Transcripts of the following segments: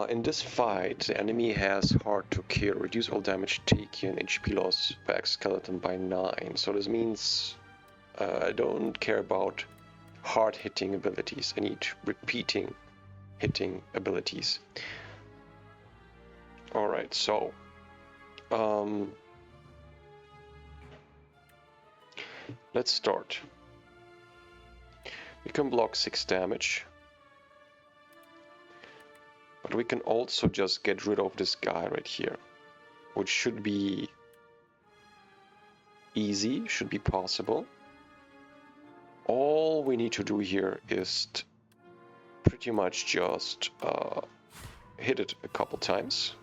In this fight, the enemy has hard to kill, reduce all damage taken, HP loss per skeleton by 9. So this means I don't care about hard hitting abilities. I need repeating hitting abilities. Alright, so let's start. We can block 6 damage. But we can also just get rid of this guy right here, which should be easy, should be possible. All we need to do here is pretty much just hit it a couple times.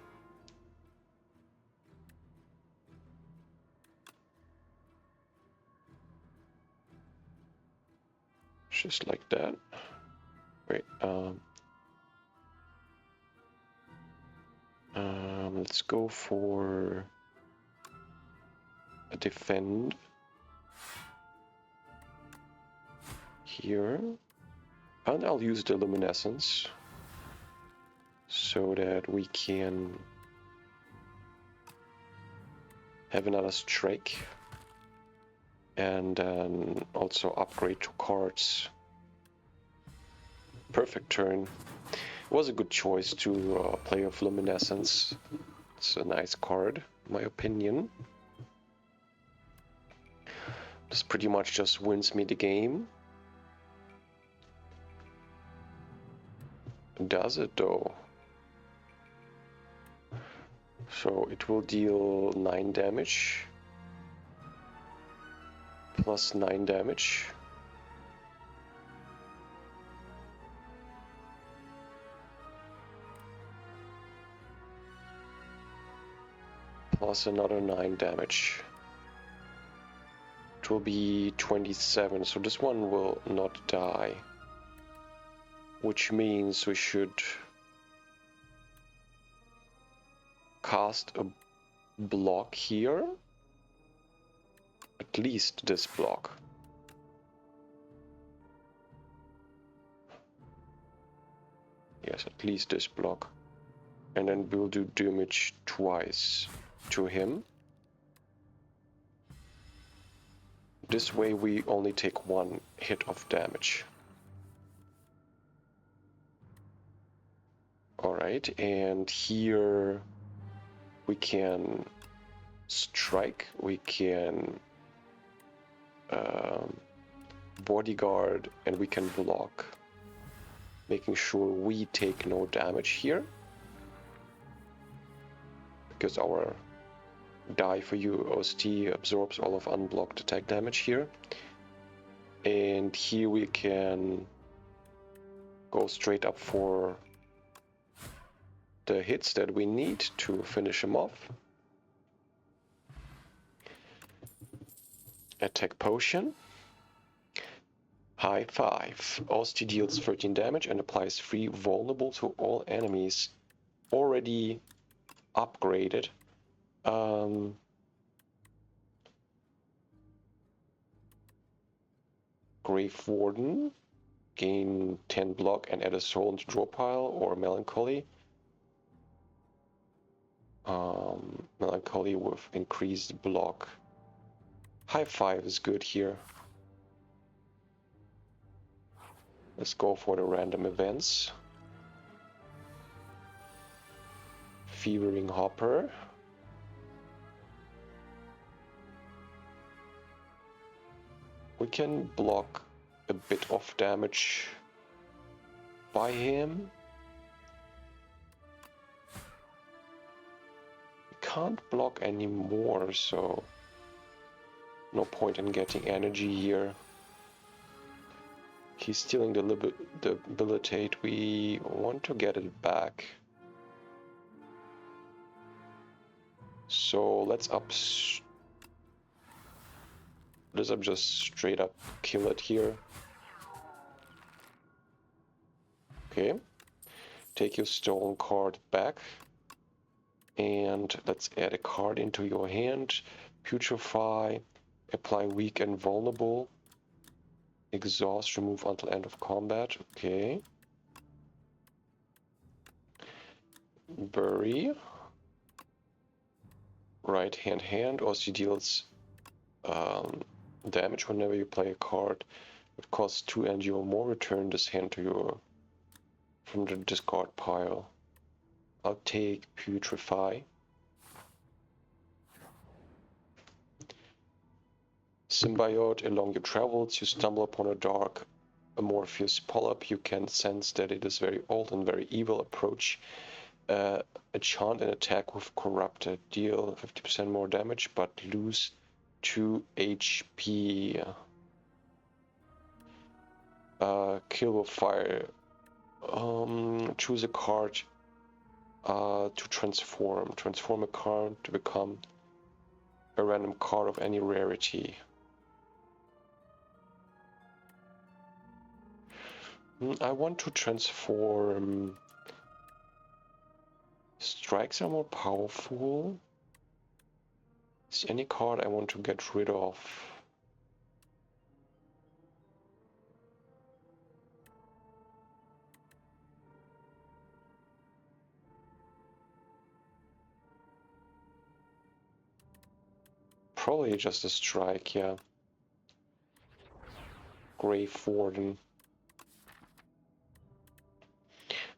Just like that. Wait, let's go for a defend here, and I'll use the luminescence so that we can have another strike and then also upgrade 2 cards. Perfect turn. It was a good choice to play with luminescence. It's a nice card, in my opinion. This pretty much just wins me the game. Does it though? So it will deal 9 damage. Plus 9 damage. Plus another 9 damage. It will be 27, so this one will not die. Which means we should cast a block here. At least this block. Yes, at least this block. And then we'll do damage twice to him. This way we only take 1 hit of damage. Alright, and here we can strike, we can bodyguard, and we can block, making sure we take no damage here, because our die for you OST absorbs all of unblocked attack damage here. And here we can go straight up for the hits that we need to finish him off. Attack potion. High 5. OST deals 13 damage and applies 3 vulnerable to all enemies already upgraded. Grave Warden. Gain 10 block and add a soul into draw pile or melancholy. Melancholy with increased block. High 5 is good here. Let's go for the random events. Fevering Hopper. We can block a bit of damage by him. We can't block anymore, so no point in getting energy here. He's stealing the debilitate. We want to get it back. So let's just straight up kill it here. Okay. Take your stolen card back. And let's add a card into your hand. Putrefy. Apply weak and vulnerable. Exhaust, remove until end of combat. Okay. Bury. Right hand, or she deals damage whenever you play a card. It costs 2 energy or more. Return this hand to your from the discard pile. I'll take Putrefy. Symbiote. Along your travels, you stumble upon a dark amorphous polyp. You can sense that it is very old and very evil. Approach. Enchant and attack with Corrupted. Deal 50% more damage, but lose 2 HP. Kill with fire. Choose a card to transform. Transform a card to become a random card of any rarity. I want to transform. Strikes are more powerful. Is any card I want to get rid of? Probably just a strike, yeah. Grave Warden.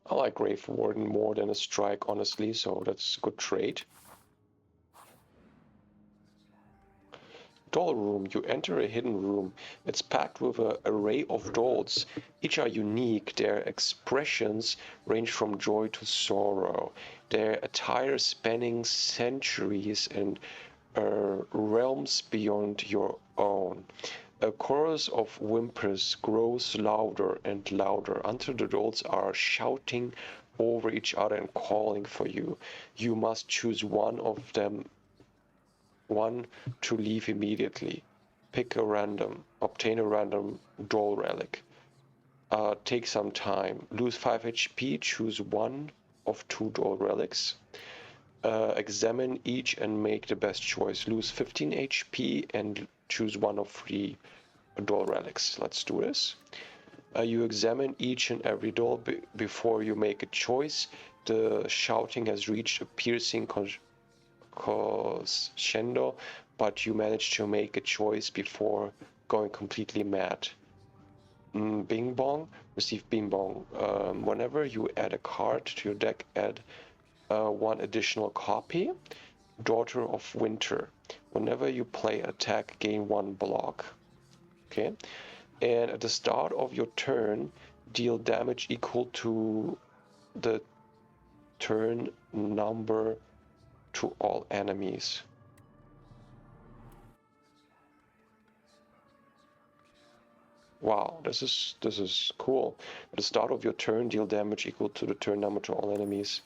I like Grave Warden more than a strike, honestly, so that's a good trade. Doll room. You enter a hidden room. It's packed with an array of dolls. Each are unique. Their expressions range from joy to sorrow. Their attire spanning centuries and realms beyond your own. A chorus of whimpers grows louder and louder until the dolls are shouting over each other and calling for you. You must choose one of them, one to leave immediately. Pick a random, obtain a random doll relic. Take some time. Lose 5 HP, choose one of 2 doll relics. Examine each and make the best choice. Lose 15 HP and choose one of 3 doll relics. Let's do this. You examine each and every doll before you make a choice. The shouting has reached a piercing crescendo, but you manage to make a choice before going completely mad. Bing Bong. Receive Bing Bong. Whenever you add a card to your deck, add 1 additional copy. Daughter of Winter. Whenever you play attack, gain 1 block. Okay, and at the start of your turn, deal damage equal to the turn number to all enemies. Wow, this is cool. At the start of your turn, deal damage equal to the turn number to all enemies.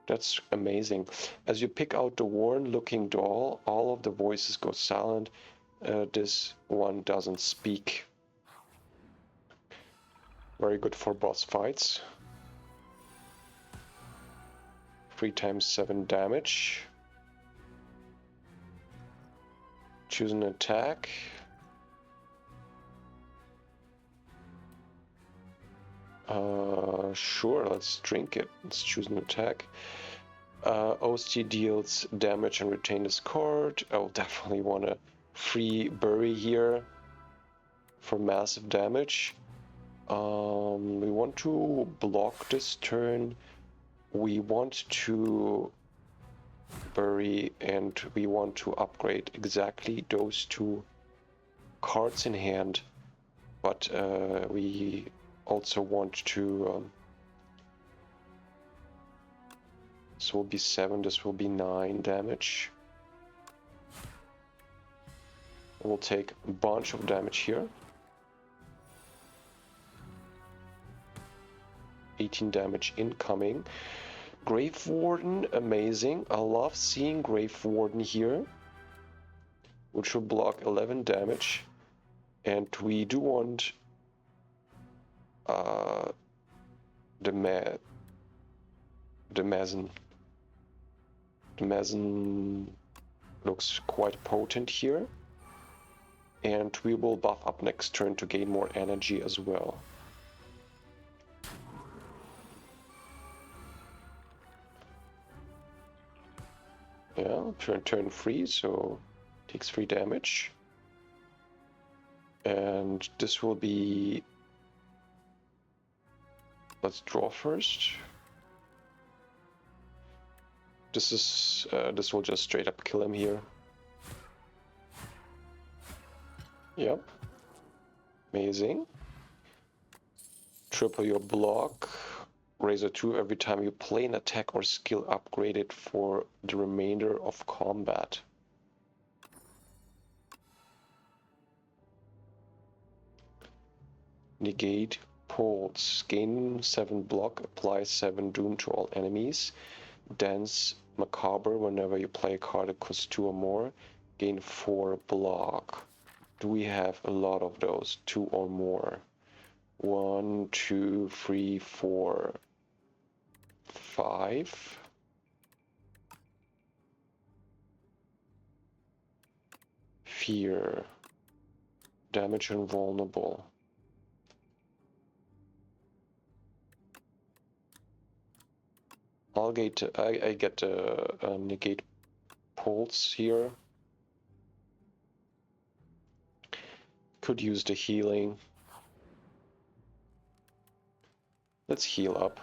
That's amazing. As you pick out the worn-looking doll, all of the voices go silent. This one doesn't speak. Very good for boss fights. 3 times 7 damage. Choose an attack. Sure, let's drink it. Let's choose an attack. OST deals damage and retain this card. I'll definitely want to free Bury here for massive damage. We want to block this turn. We want to Bury, and we want to upgrade exactly those 2 cards in hand. But we also want to... this will be 7, this will be 9 damage. We'll take a bunch of damage here. 18 damage incoming. Grave Warden, amazing. I love seeing Grave Warden here, which will block 11 damage. And we do want the Mazen. The Mazen looks quite potent here. And we will buff up next turn to gain more energy as well. Yeah, turn 3, so takes 3 damage. And this will be... Let's draw first. This will just straight up kill him here. Yep. Amazing. Triple your block. Razor 2 every time you play an attack or skill upgraded for the remainder of combat. Negate pulse. Gain 7 block, apply 7 doom to all enemies. Dance macabre whenever you play a card that costs 2 or more. Gain 4 block. Do we have a lot of those? 2 or more? 1, 2, 3, 4, 5. Fear. Damage invulnerable. I get negate pulse here. Could use the healing. Let's heal up.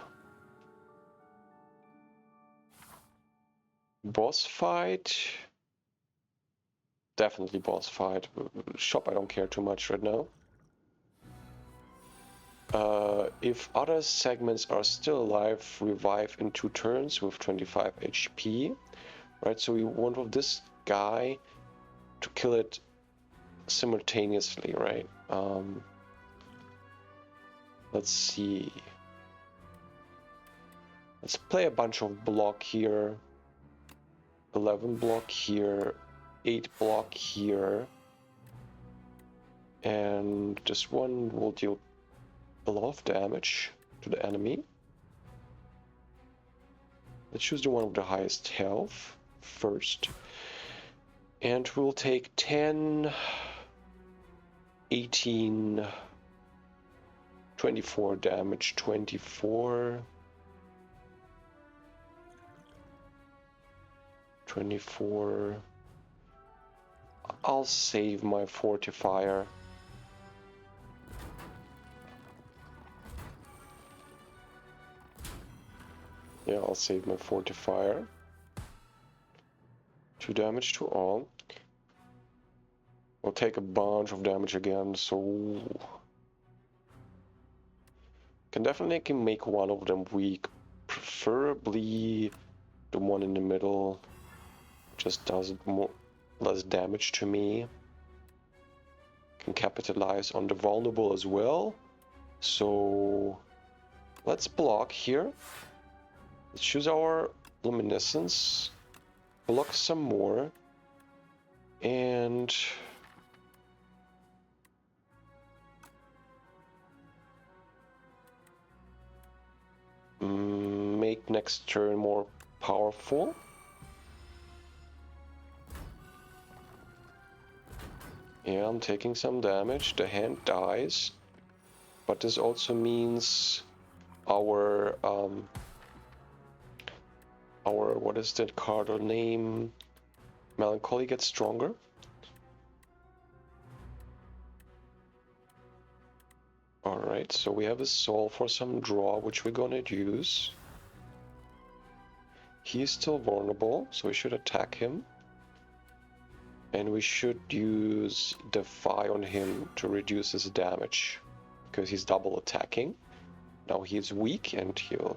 Boss fight. Definitely boss fight. Shop I don't care too much right now. If other segments are still alive, revive in 2 turns with 25 HP. Right, so we want with this guy to kill it simultaneously, right? Let's see. Let's play a bunch of block here. 11 block here. 8 block here. And this one will deal a lot of damage to the enemy. Let's choose the one with the highest health first. And we'll take 10, 18, 24 damage, 24, 24. I'll save my fortifier. Yeah, I'll save my fortifier. 2 damage to all. We'll take a bunch of damage again, so... Can definitely make one of them weak. Preferably the one in the middle. Just does less damage to me. Can capitalize on the vulnerable as well. So... Let's block here. Let's choose our luminescence. Block some more. And... make next turn more powerful. Yeah, I'm taking some damage. The hand dies. But this also means our what is that card or name? Melancholy gets stronger. Alright, so we have a soul for some draw, which we're gonna use. He is still vulnerable, so we should attack him. And we should use Defy on him to reduce his damage, because he's double attacking. Now he's weak and he'll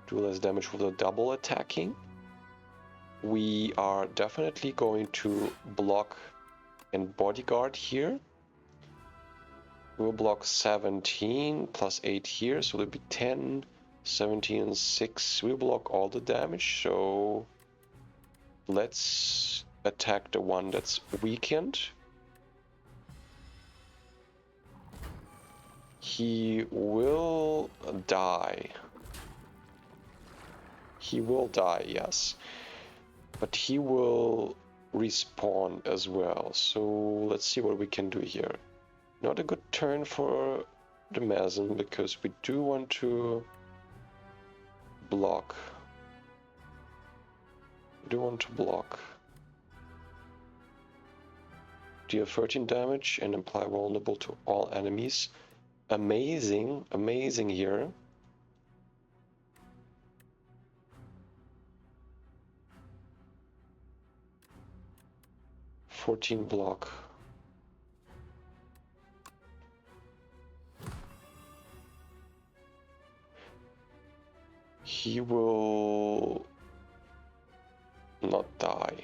do less damage with the double attacking. We are definitely going to block and bodyguard here. We'll block 17 plus 8 here, so it'll be 10, 17, and 6. We'll block all the damage, so let's attack the one that's weakened. He will die. He will die, yes. But he will respawn as well, so let's see what we can do here. Not a good turn for the Mason, because we do want to block Do want to block. Deal 13 damage and imply vulnerable to all enemies. Amazing, amazing here. $14 block. He will not die.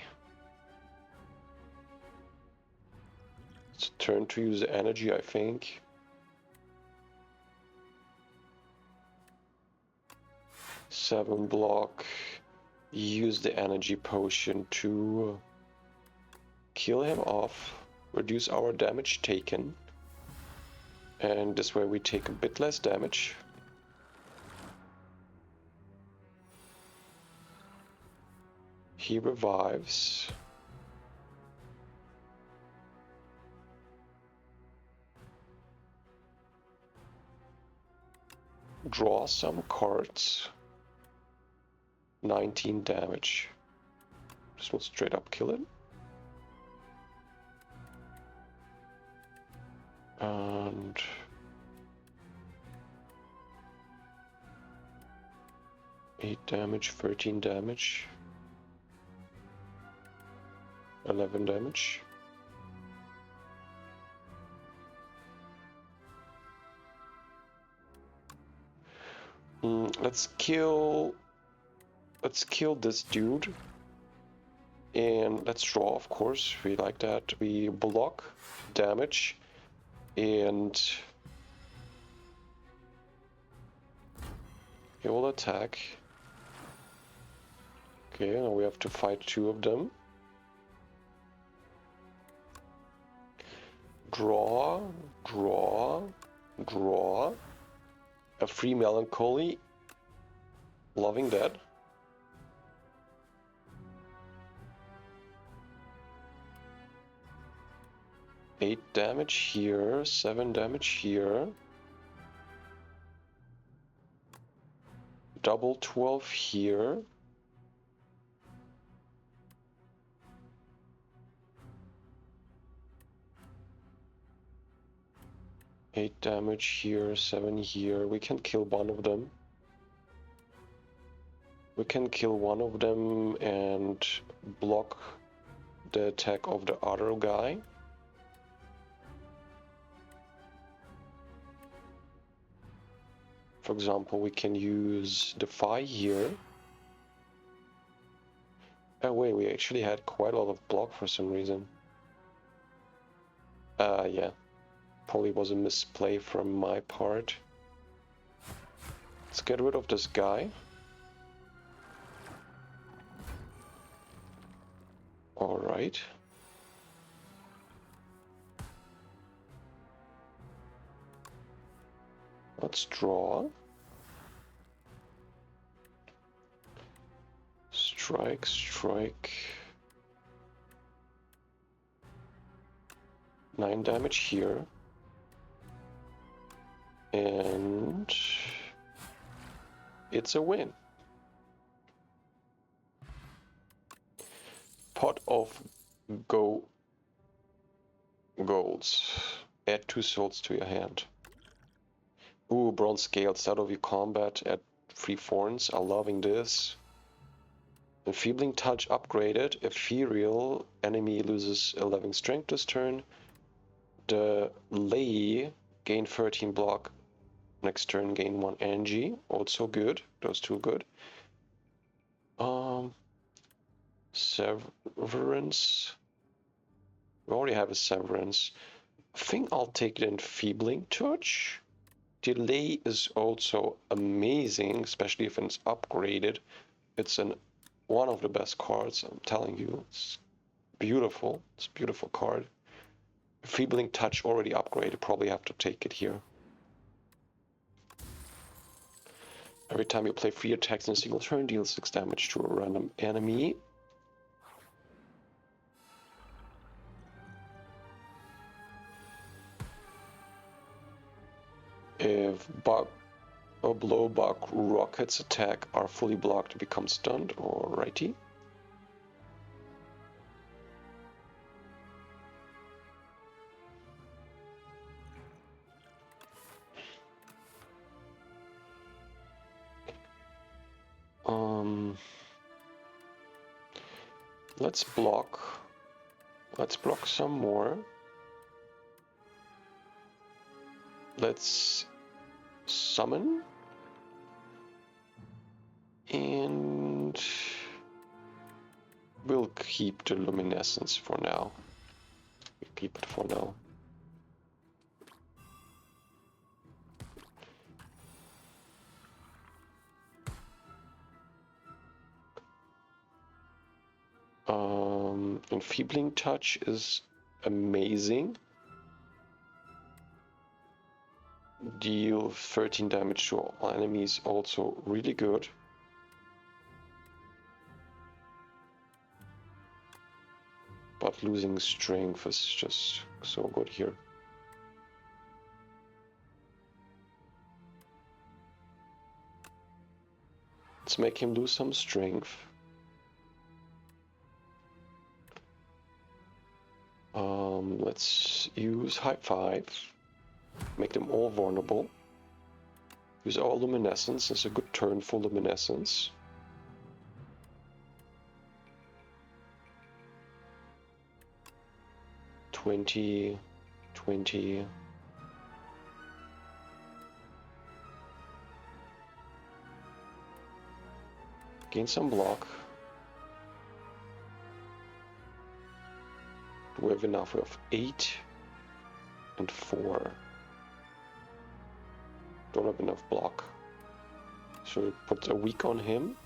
It's a turn to use energy, I think. $7 block. Use the energy potion to kill him off, reduce our damage taken, and this way we take a bit less damage. He revives. Draw some cards. 19 damage. Just will straight up kill it. And $8 damage, 13 damage, 11 damage. Let's kill this dude. And let's draw, of course. We like that. We block damage and he will attack. Okay, now we have to fight 2 of them. Draw, draw, draw. A free melancholy. Loving that. $8 damage here, 7 damage here. Double 12 here. $8 damage here, 7 here. We can kill one of them. We can kill one of them and block the attack of the other guy. For example, we can use Defy here. Oh wait, we actually had quite a lot of block for some reason. Yeah. Probably was a misplay from my part. Let's get rid of this guy. Alright. Let's draw. Strike, strike. 9 damage here. And it's a win. Pot of golds. Add 2 souls to your hand. Ooh, bronze scale. Start of your combat at 3 thorns. I'm loving this. Enfeebling touch upgraded. Ethereal. Enemy loses 11 strength this turn. The lay gain 13 block. Next turn gain 1 energy. Also good. Those 2 good. Severance. We already have a severance. I think I'll take the enfeebling touch. Delay is also amazing, especially if it's upgraded. It's one of the best cards, I'm telling you. It's beautiful. It's a beautiful card. Enfeebling touch already upgraded. Probably have to take it here. Every time you play 3 attacks in a single turn, deal 6 damage to a random enemy. If bug or blow bug rockets attack are fully blocked, become stunned. Alrighty. Let's block. Let's block some more. Let's summon. And we'll keep the luminescence for now. We'll keep it for now. Enfeebling Touch is amazing. Deal 13 damage to all enemies, also really good. But losing strength is just so good here. Let's make him lose some strength. Let's use High Five. Make them all vulnerable. Use our luminescence. It's a good turn for luminescence. $20. Gain some block. Do we have enough? We have 8 and 4. Don't have enough block. So we put a weak on him.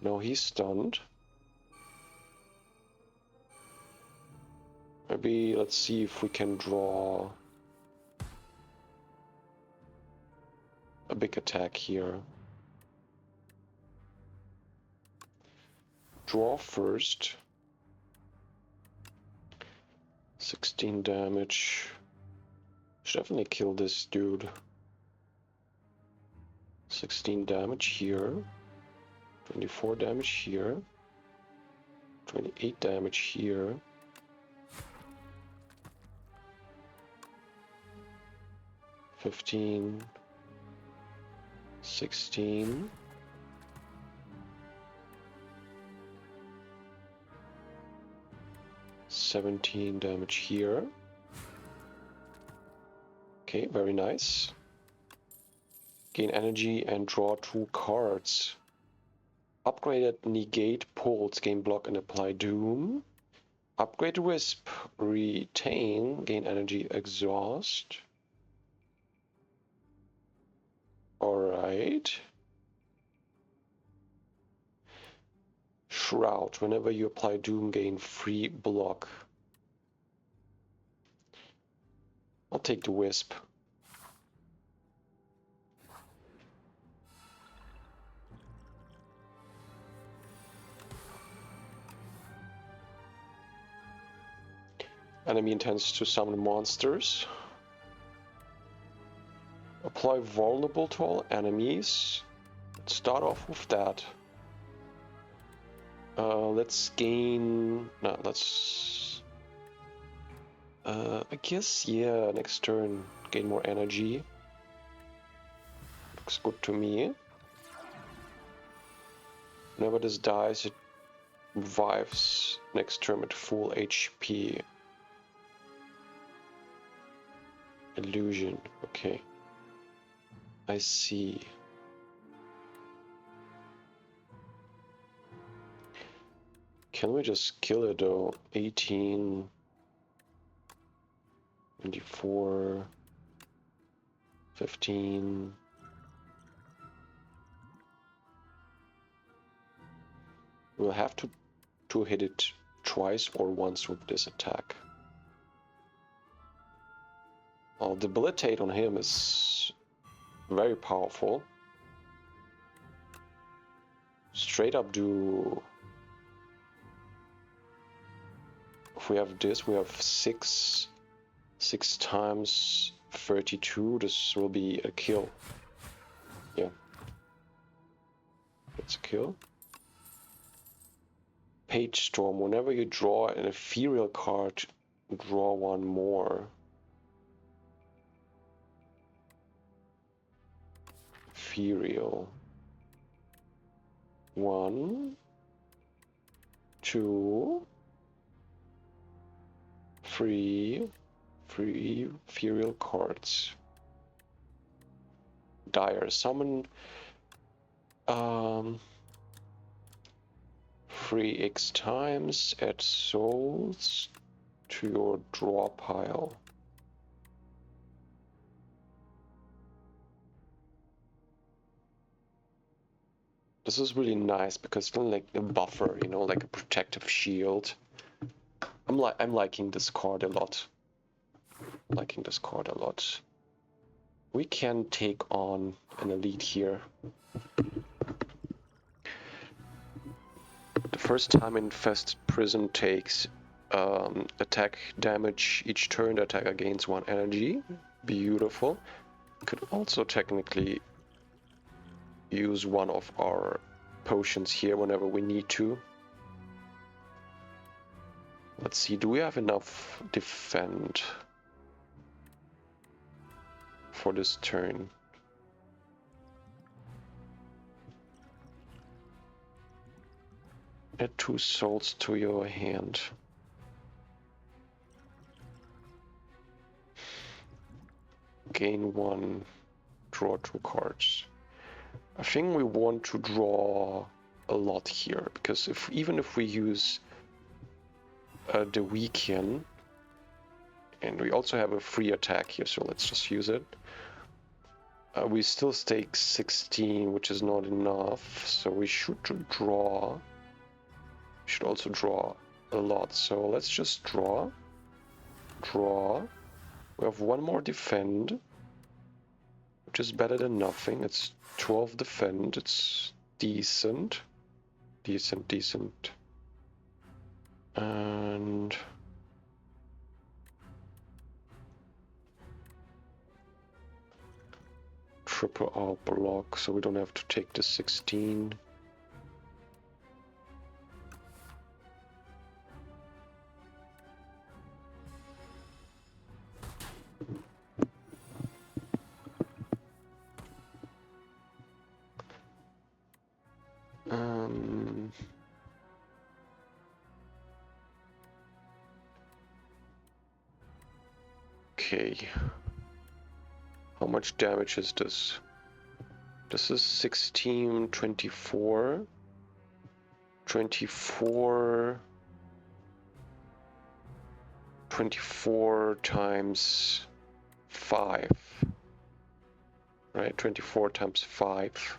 No, he's stunned. Maybe let's see if we can draw a big attack here. Draw first. 16 damage. Should definitely kill this dude. 16 damage here. 24 damage here. 28 damage here. $15. 16. $17 damage here. Okay, very nice. Gain energy and draw 2 cards. Upgraded negate pulse, gain block and apply doom. Upgrade wisp, retain, gain energy, exhaust. Alright. Shroud, whenever you apply doom, gain free block. I'll take the wisp. Enemy intends to summon monsters. Apply vulnerable to all enemies. Let's start off with that. Let's gain... No, let's... I guess, yeah, next turn gain more energy. Looks good to me. Whenever this dies, it revives next turn at full HP. Illusion, okay. I see. Can we just kill it though? 18, 24, 15. We'll have to hit it twice or once with this attack. Well, debilitate on him is very powerful. Straight up do... If we have this, we have 6 times 32. This will be a kill. Yeah. That's a kill. Page Storm. Whenever you draw an ethereal card, draw one more. Ethereal. 1, 2, 3 ethereal cards. Dire summon 3x times, add souls to your draw pile. This is really nice because it's like a buffer, you know, like a protective shield. I'm liking this card a lot. We can take on an elite here. The first time infested prison takes attack damage each turn. The attacker gains 1 energy. Beautiful. Could also technically use one of our potions here whenever we need to. Let's see, do we have enough defend for this turn? Add 2 souls to your hand. Gain 1, draw 2 cards. I think we want to draw a lot here, because even if we use the weaken, and we also have a free attack here, so let's just use it. We still stake 16, which is not enough, so we should draw. We should also draw a lot, so let's just draw. We have 1 more defend, which is better than nothing. It's 12 defend, it's decent. And triple our block, so we don't have to take the 16. Okay. How much damage is this? This is 16, 24. 24 times 5. Right, 24 times 5.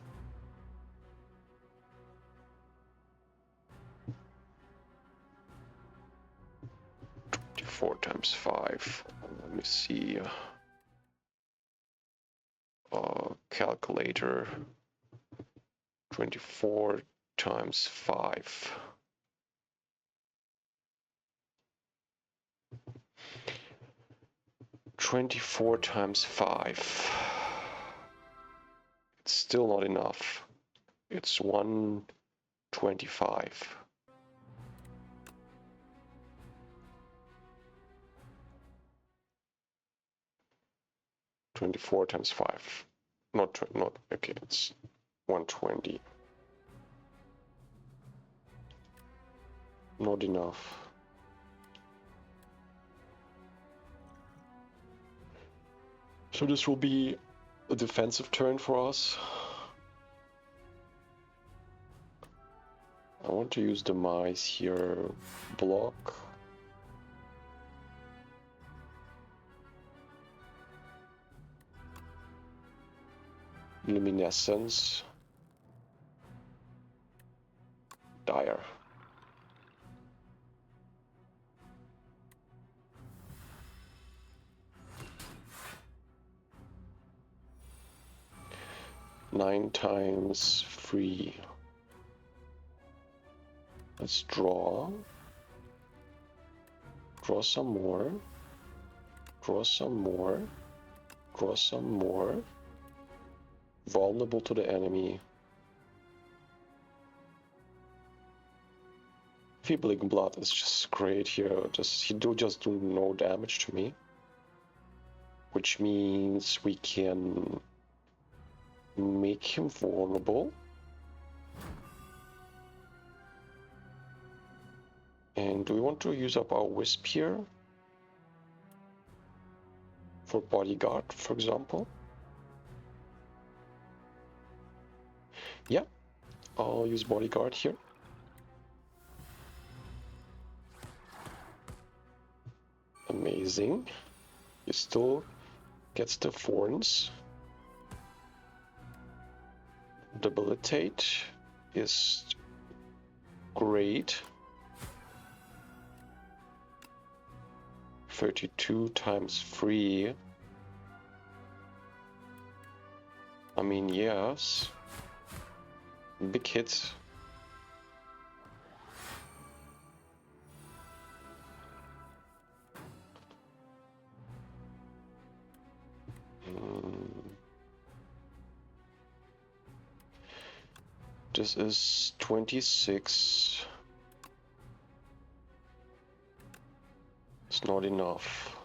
Times 5. Let me see. Calculator. 24 times 5. It's still not enough. It's 125. 24 times 5. Not okay, it's 120. Not enough. So this will be a defensive turn for us. I want to use the mice here. Block. Luminescence. Dire. Nine times 3. Let's draw. Draw some more. Draw some more. Draw some more. Vulnerable to the enemy. Feebling Blood is just great here. He just do no damage to me. Which means we can make him vulnerable. And do we want to use up our Wisp here? For Bodyguard, for example? Yeah, I'll use Bodyguard here. Amazing. He still gets the thorns. Debilitate is great. 32 times 3. I mean, yes. Big hit. This is 26. It's not enough.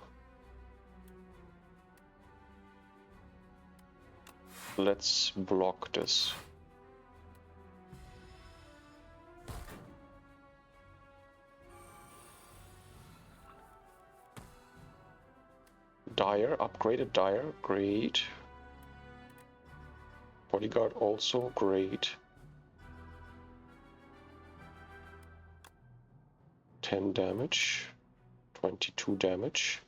Let's block this. Dire, upgraded Dire, great. Bodyguard also great. 10 damage, 22 damage.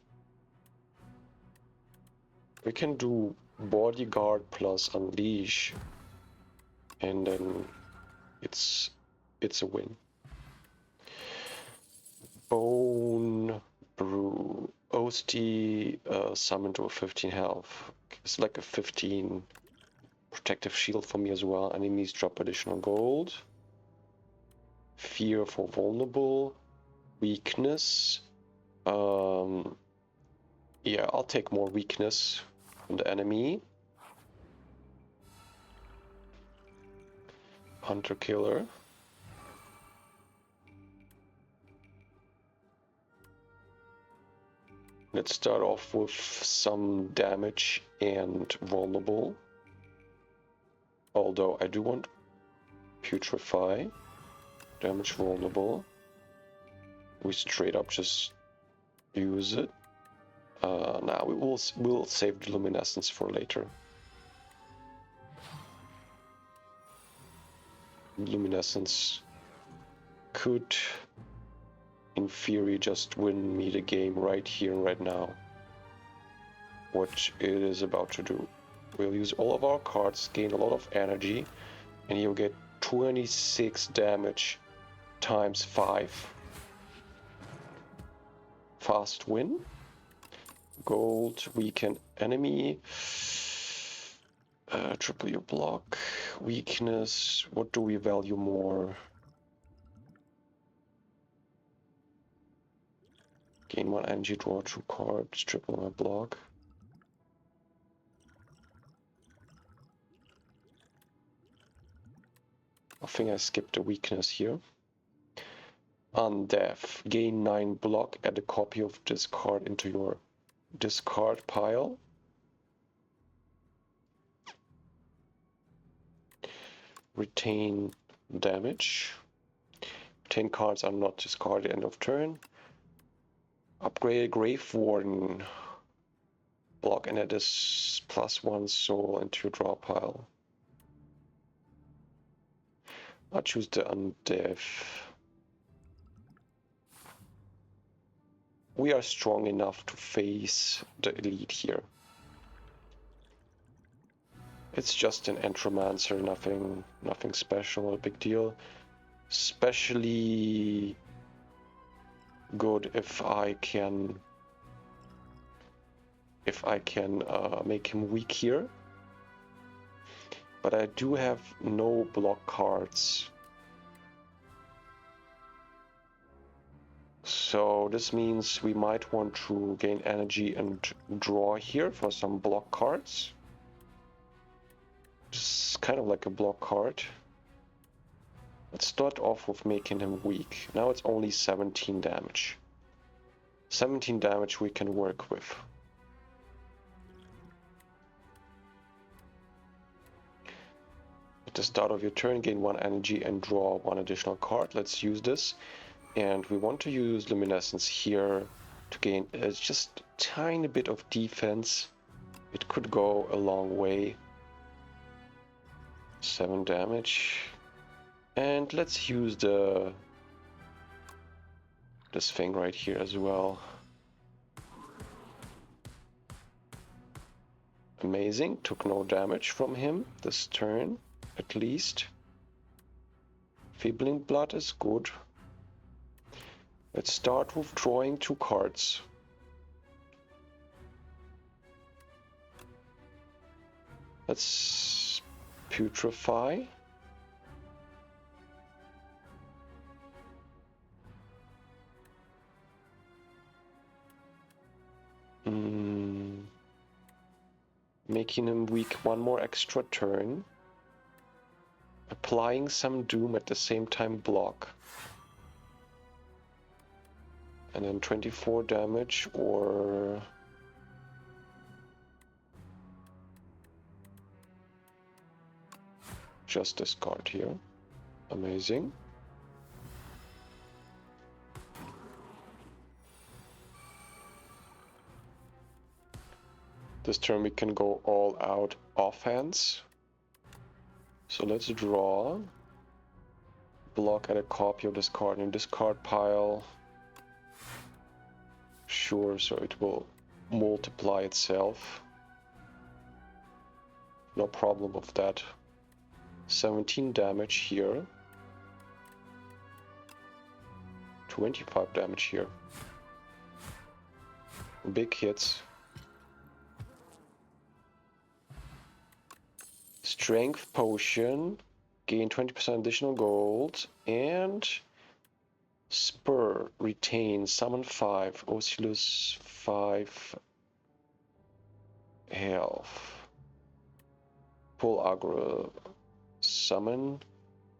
We can do Bodyguard plus Unleash, and then it's a win. Bone Brew. OST summoned to a 15 health. It's like a 15 protective shield for me as well. Enemies drop additional gold. Fear for vulnerable. Weakness. Yeah, I'll take more weakness from the enemy. Hunter Killer. Let's start off with some damage and vulnerable. Although I do want Putrefy. Damage vulnerable. We straight up just use it. Now we'll save the luminescence for later. Luminescence could, in theory, just win me the game right here and right now. What it is about to do. We'll use all of our cards, gain a lot of energy, and you'll get 26 damage times 5. Fast win. Gold, weaken enemy. Triple your block. Weakness, what do we value more? Gain 1 energy, draw 2 cards, triple my block. I think I skipped the weakness here. Undeath, gain 9 block, add a copy of this card into your discard pile. Retain damage. Retain cards are not discarded end of turn. Upgrade Grave Warden. Block and add this +1 soul into your draw pile. I'll choose the Undeath. We are strong enough to face the elite here. It's just an Entromancer, nothing special, not a big deal. Especially good if I can make him weak here. But I do have no block cards. So this means we might want to gain energy and draw here for some block cards. It's kind of like a block card. Let's start off with making him weak. Now it's only 17 damage. 17 damage we can work with. At the start of your turn, gain 1 energy and draw 1 additional card. Let's use this. And we want to use Luminescence here to gain just a tiny bit of defense. It could go a long way. 7 damage. And let's use this thing right here as well. Amazing. Took no damage from him this turn, at least. Feebling Blood is good. Let's start with drawing 2 cards. Let's putrefy. Making him weak 1 more extra turn. Applying some doom at the same time block. And then 24 damage or... just this card here. Amazing. This turn we can go all out offense. So let's draw. Block at a copy of this card in this card pile. Sure, so it will multiply itself. No problem with that. 17 damage here. 25 damage here. Big hits. Strength potion, gain 20% additional gold, and Spur, retain, summon 5, Oculus 5 health. Pull aggro, summon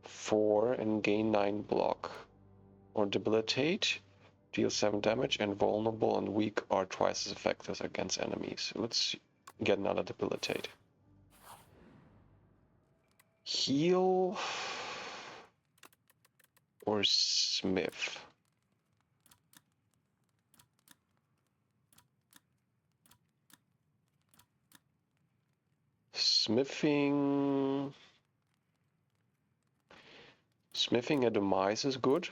4 and gain 9 block. Or debilitate, deal 7 damage, and vulnerable and weak are twice as effective against enemies. Let's get another debilitate. Heal or Smith? Smithing a demise is good.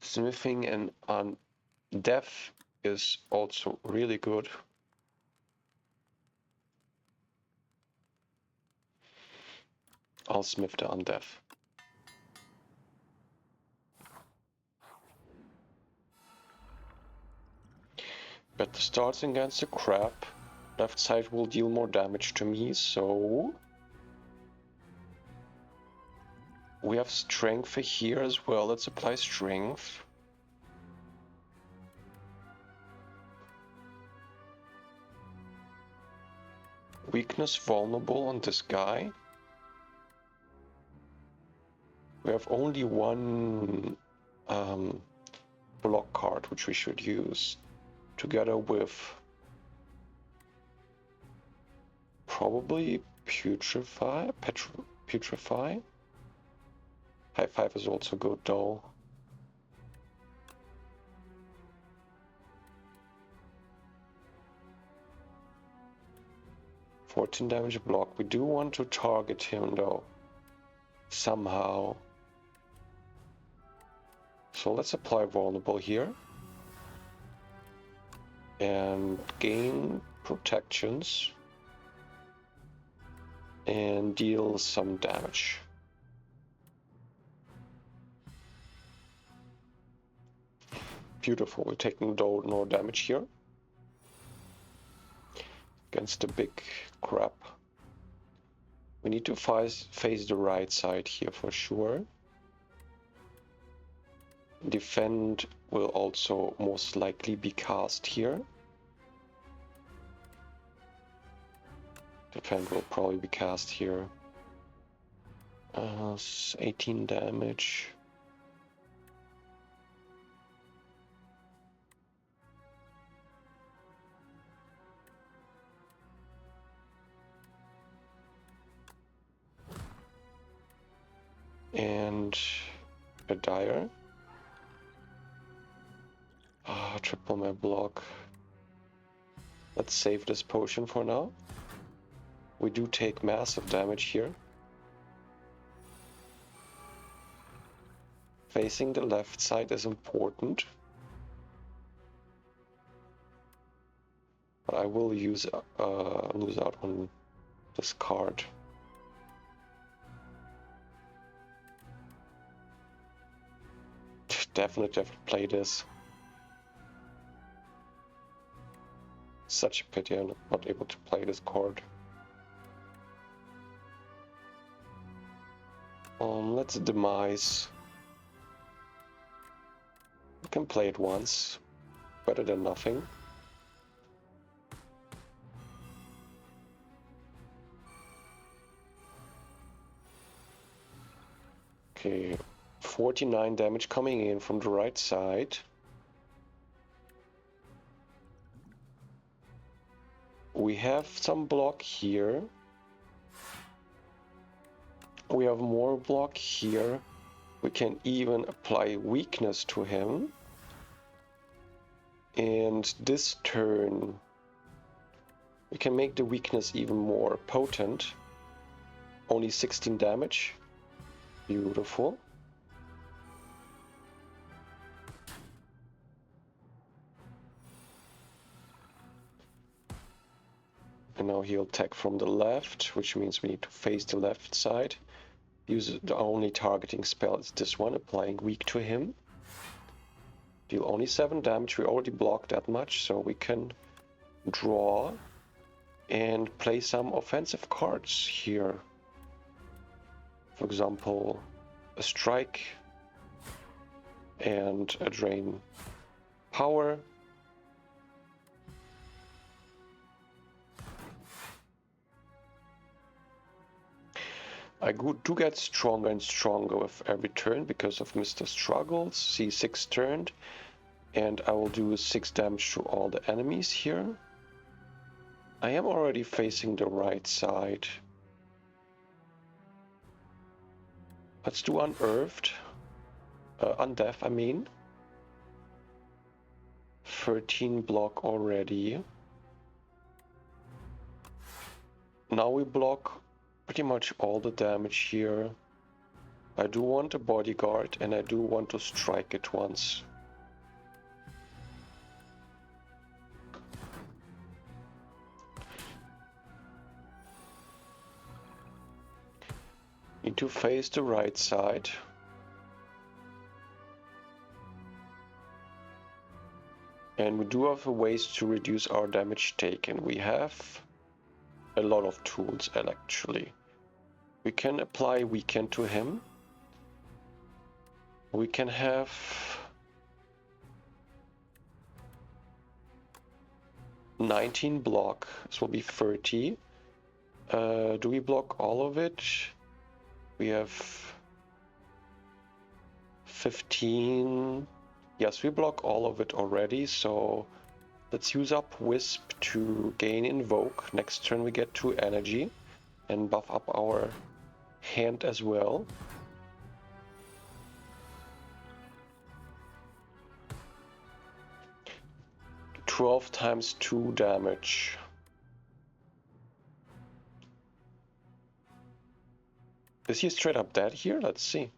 Smithing an undeath is also really good. I'll smith the undeath. But starts against the crab. Left side will deal more damage to me, so we have strength here as well. Let's apply strength. Weakness vulnerable on this guy. We have only 1 block card which we should use together with probably putrefy. High 5 is also good though. $14 damage block. We do want to target him though, somehow. So let's apply vulnerable here. And gain protections. And deal some damage. Beautiful, we're taking no damage here. Against the big crab. We need to face the right side here for sure. Defend will also most likely be cast here. Defend will probably be cast here. 18 damage. and a dire. Ah, triple my block. Let's save this potion for now. We do take massive damage here. Facing the left side is important. But I will lose out on this card. Definitely play this. Such a pity I'm not able to play this card. Let's demise. We can play it once. Better than nothing. Okay, 49 damage coming in from the right side. We have some block here. We have more block here. We can even apply weakness to him. And this turn, we can make the weakness even more potent. Only 16 damage. Beautiful. And now he'll attack from the left, which means we need to face the left side. Use the only targeting spell is this one, applying weak to him. Deal only 7 damage. We already blocked that much, so we can draw and play some offensive cards here. For example, a strike and a drain power. I do get stronger and stronger with every turn because of Mr. Struggles. C6 turned, and I will do 6 damage to all the enemies here. I am already facing the right side. Let's do Unearthed. Undeath, I mean. 13 block already. Now we block pretty much all the damage here. I do want a bodyguard and I do want to strike it once. Need to face the right side. And we do have ways to reduce our damage taken. We have a lot of tools actually. We can apply weaken to him. We can have $19 block. This will be 30. Do we block all of it? We have 15. Yes, we block all of it already, so let's use up Wisp to gain Invoke. Next turn we get 2 energy and buff up our hand as well. $12 times 2 damage. Is he straight up dead here? Let's see.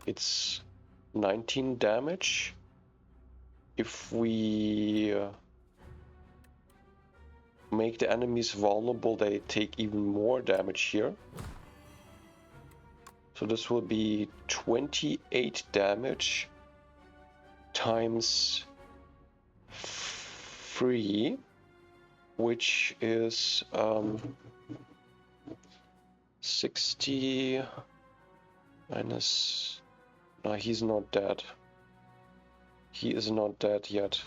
It's 19 damage. If we make the enemies vulnerable, they take even more damage here. So this will be 28 damage times 3, which is 60 minus... No, he's not dead. He is not dead yet.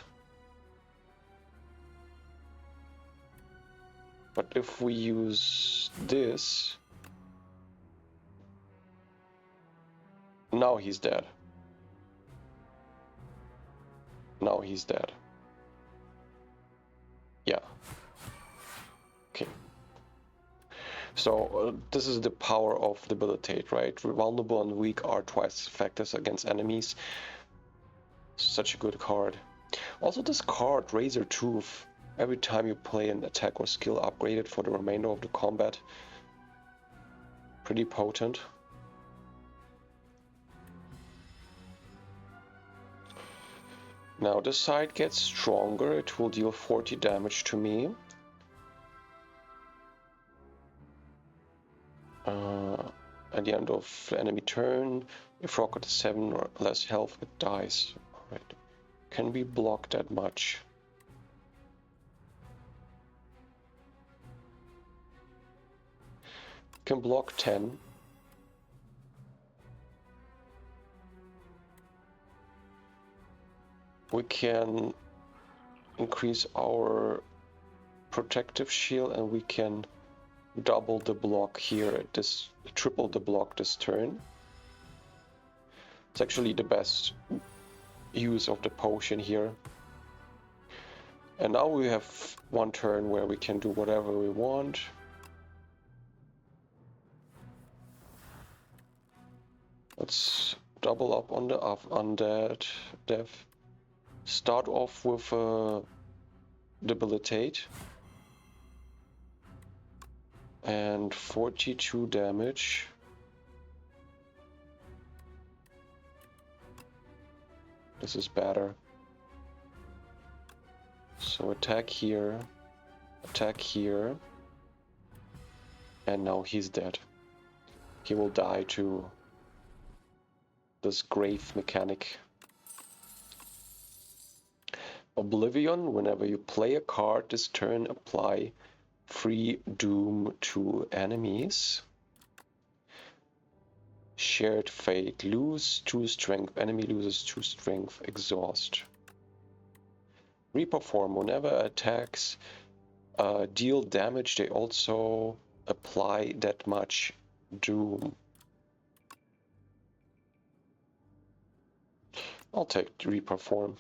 But if we use this... Now he's dead. Now he's dead. Yeah. Okay. So this is the power of debilitate, right? Vulnerable and weak are twice effective against enemies. Such a good card. Also this card, Razor Tooth, every time you play an attack or skill upgraded for the remainder of the combat. Pretty potent. Now this side gets stronger, it will deal 40 damage to me. At the end of the enemy turn, if rocket has 7 or less health, it dies. Alright. Can we block that much? Can block 10. We can increase our protective shield and we can double the block here, triple the block this turn. It's actually the best use of the potion here. And now we have one turn where we can do whatever we want. Let's double up on the undead dev. Start off with debilitate. And 42 damage. This is better. So attack here, and now he's dead. He will die to this grave mechanic. Oblivion, whenever you play a card this turn, apply free doom to enemies. Shared fate, lose 2 strength, enemy loses 2 strength, exhaust. Reperform, whenever attacks deal damage, they also apply that much doom. I'll take Reperform.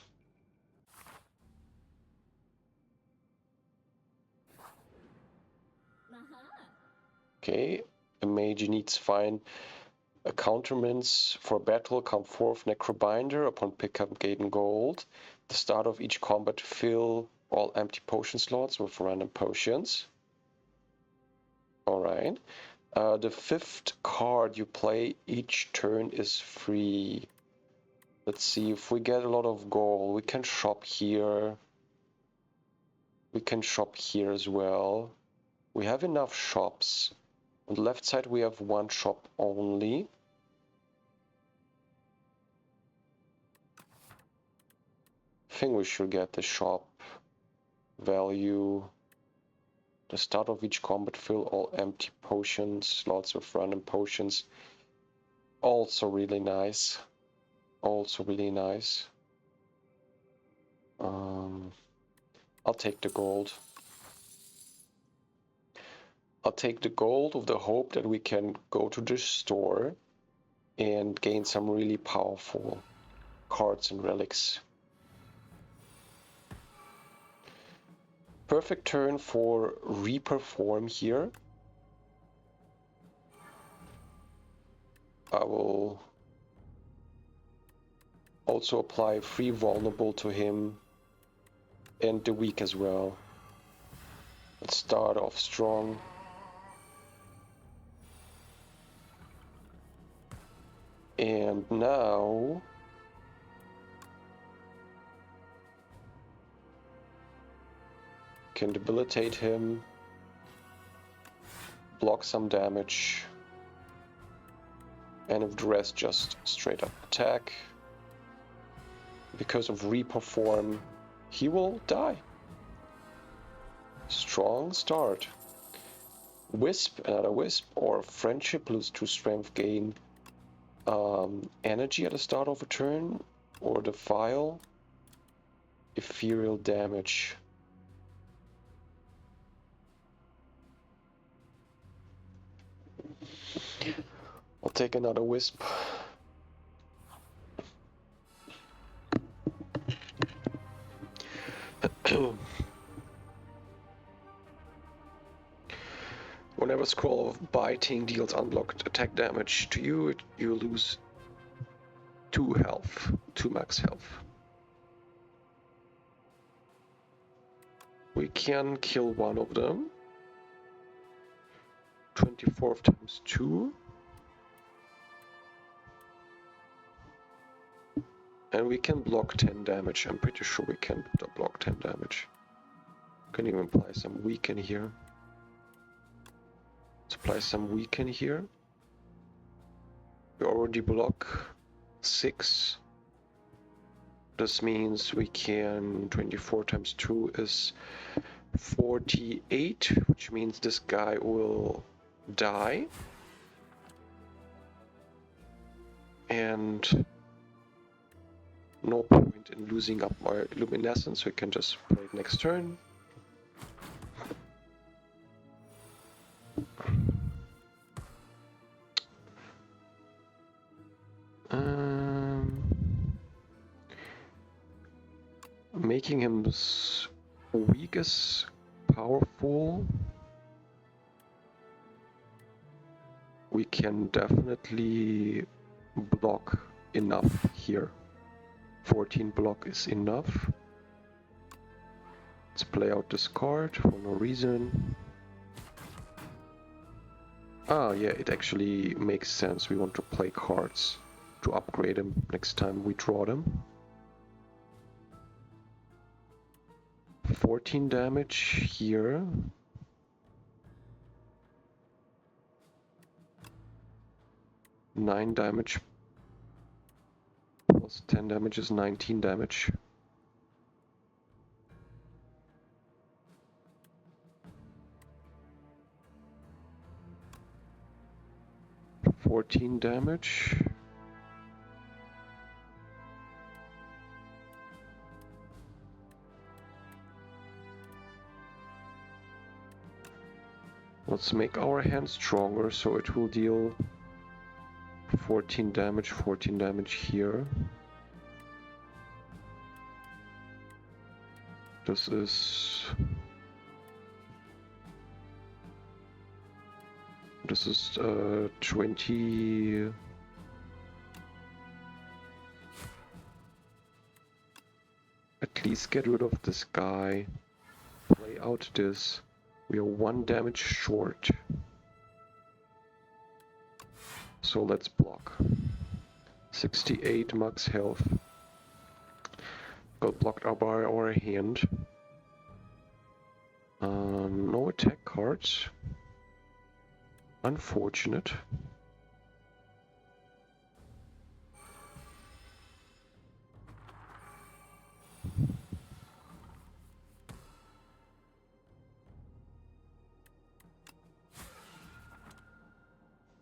Okay, a mage needs find countermeasures for battle. Come forth Necrobinder. Upon pickup, gain gold. At the start of each combat, fill all empty potion slots with random potions. Alright. The 5th card you play each turn is free. Let's see if we get a lot of gold. We can shop here. We can shop here as well. We have enough shops. On the left side we have one shop only. I think we should get the shop value. The start of each combat, fill all empty potions, slots with random potions. Also really nice. Also really nice. I'll take the gold. I'll take the gold with the hope that we can go to the store and gain some really powerful cards and relics. Perfect turn for Reperform here. I will also apply free vulnerable to him and the weak as well. Let's start off strong. And now can debilitate him, block some damage, and if the rest just straight up attack. Because of Reperform, he will die. Strong start. Wisp, another Wisp, or Friendship, lose 2 strength, gain energy at the start of a turn, or the file, ethereal damage. I'll take another Wisp. Whenever a scroll of biting deals unblocked attack damage to you, you lose 2 health, 2 max health. We can kill one of them. 24 times 2. And we can block 10 damage. I'm pretty sure we can block 10 damage. Can even apply some weaken here. Let's apply some weaken here. We already block 6. This means we can 24 times 2 is 48, which means this guy will die. And no point in losing up our luminescence, we can just play it next turn. Making him weak is powerful. We can definitely block enough here. 14 block is enough. Let's play out this card for no reason. Ah, yeah, it actually makes sense. We want to play cards to upgrade them next time we draw them. 14 damage here. Nine damage plus 10 damage is 19 damage. $14 damage. Let's make our hand stronger, so it will deal 14 damage here. This is 20. At least get rid of this guy. Play out this. We are 1 damage short. So let's block. 68 max health. Got blocked out by our hand. No attack cards. Unfortunate.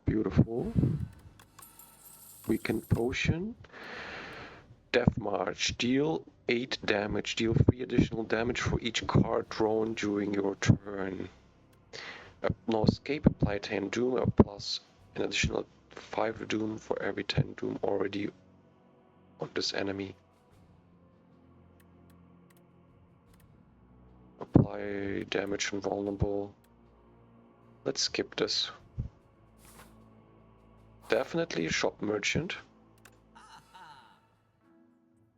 Beautiful. Weakened potion. Death March. Deal 8 damage. Deal 3 additional damage for each card drawn during your turn. No escape. Apply 10 doom or plus an additional 5 doom for every 10 doom already on this enemy. Apply damage on vulnerable. Let's skip this. Definitely shop merchant.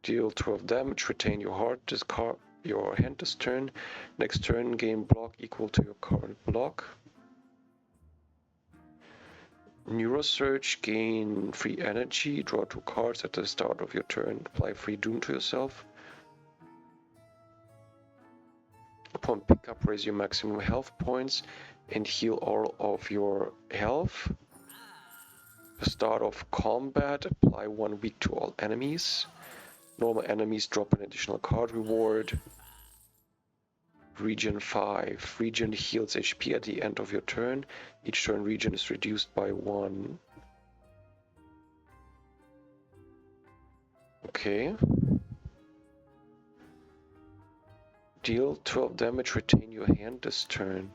Deal 12 damage, retain your heart, discard your hand this turn. Next turn, gain block equal to your current block. Neurosurge, gain free energy, draw 2 cards at the start of your turn, apply free doom to yourself. Upon pickup, raise your maximum health points and heal all of your health. The start of combat, apply 1 weak to all enemies. Normal enemies drop an additional card reward. Regen 5. Regen heals HP at the end of your turn. Each turn regen is reduced by 1. Okay. Deal 12 damage, retain your hand this turn.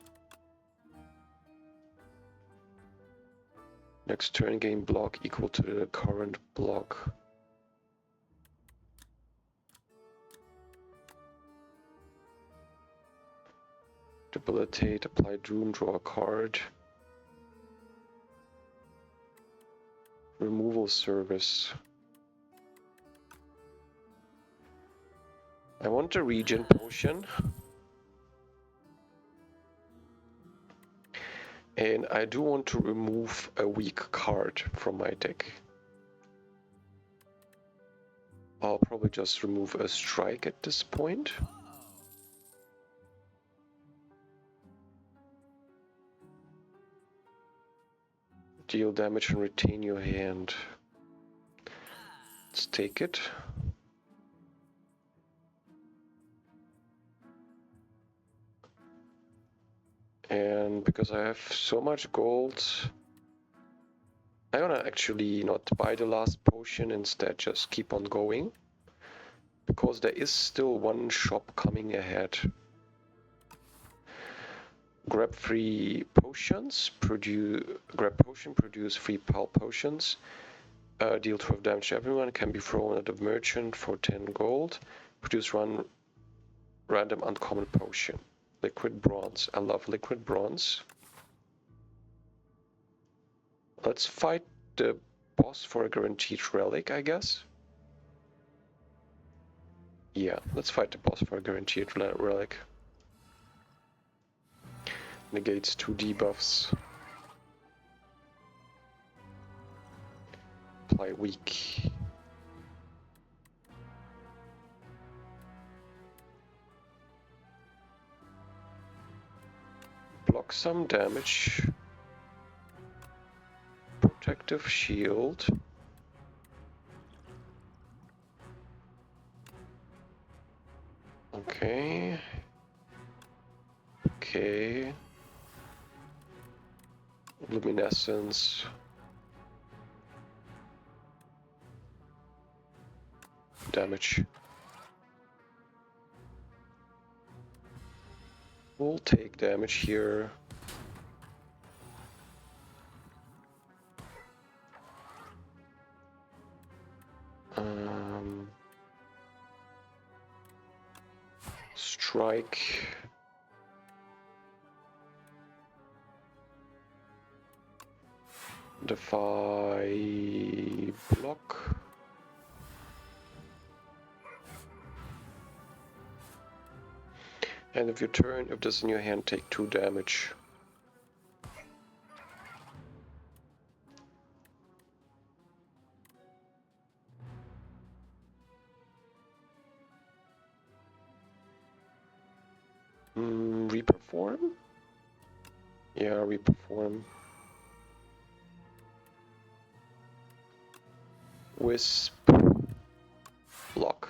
Next turn, gain block equal to the current block. Debilitate, apply doom, draw a card. Removal service. I want a regen potion. And I do want to remove a weak card from my deck. I'll probably just remove a strike at this point. Deal damage and retain your hand. Let's take it. And because I have so much gold, I wanna actually not buy the last potion, instead just keep on going. Because there is still one shop coming ahead. Grab 3 potions, grab potion, produce 3 pal potions. Deal 12 damage to everyone, can be thrown at the merchant for 10 gold. Produce one random uncommon potion. Liquid bronze. I love liquid bronze. Let's fight the boss for a guaranteed relic, I guess. Yeah, let's fight the boss for a guaranteed relic. Negates 2 debuffs. Apply weak. Block some damage. Protective shield. Okay. Okay. Luminescence. Damage. We'll take damage here. Strike. Defy block. And if you turn, if this is in your hand, take 2 damage. Reperform? Yeah, reperform. Wisp. Block.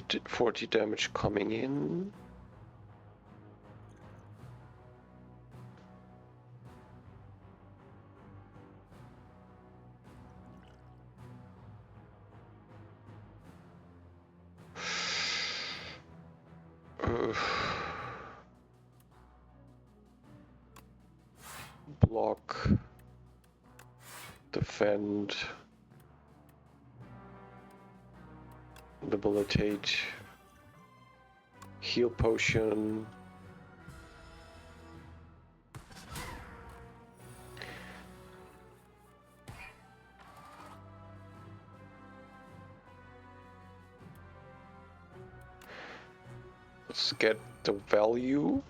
To 40 damage coming in. Block. Defend. Debilitate. Heal potion. Let's get the value.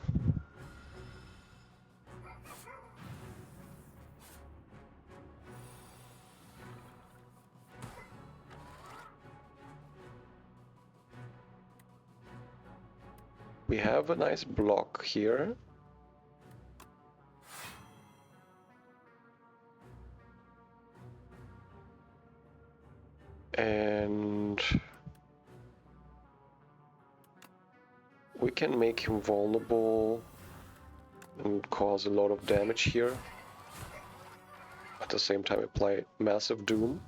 We have a nice block here. And we can make him vulnerable and cause a lot of damage here. At the same time apply massive doom.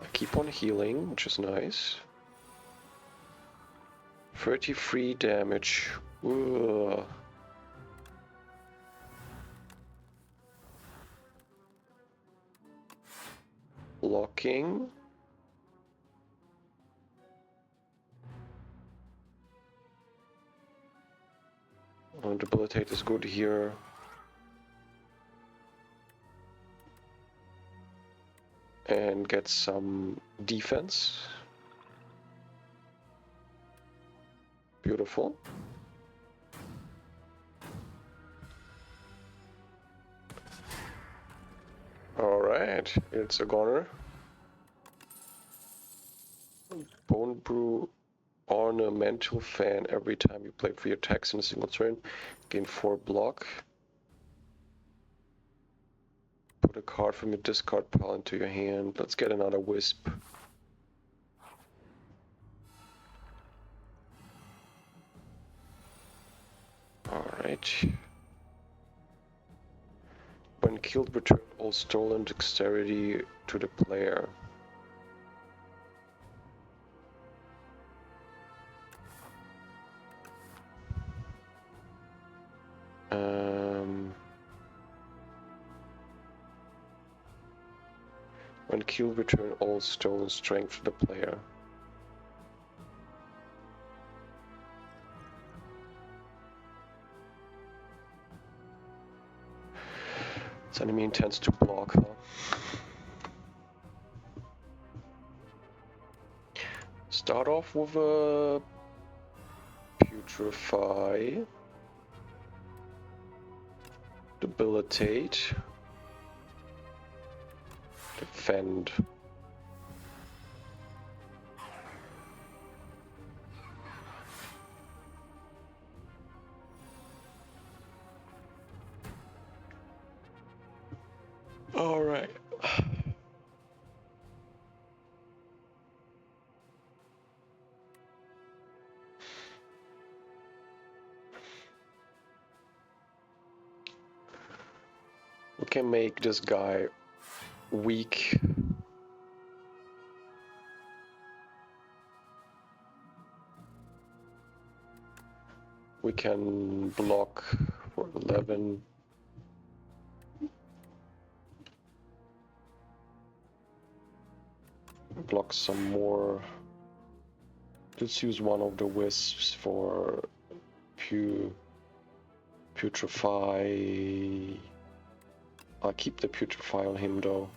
I keep on healing, which is nice. 33 damage. Ugh. blocking. Debilitate is good here. And get some defense. Beautiful. Alright, it's a goner. Bone Brew Ornamental Fan. Every time you play 3 attacks in a single turn, gain 4 block. Put a card from your discard pile into your hand. Let's get another Wisp. Alright. When killed, return all stolen dexterity to the player. When killed, return all stolen strength to the player. This enemy intends to block, huh? Start off with a Putrefy. Debilitate. Defend. All right. We can make this guy weak. We can block for 11. Block some more. Let's use one of the wisps for putrefy. I'll keep the putrefy on him though.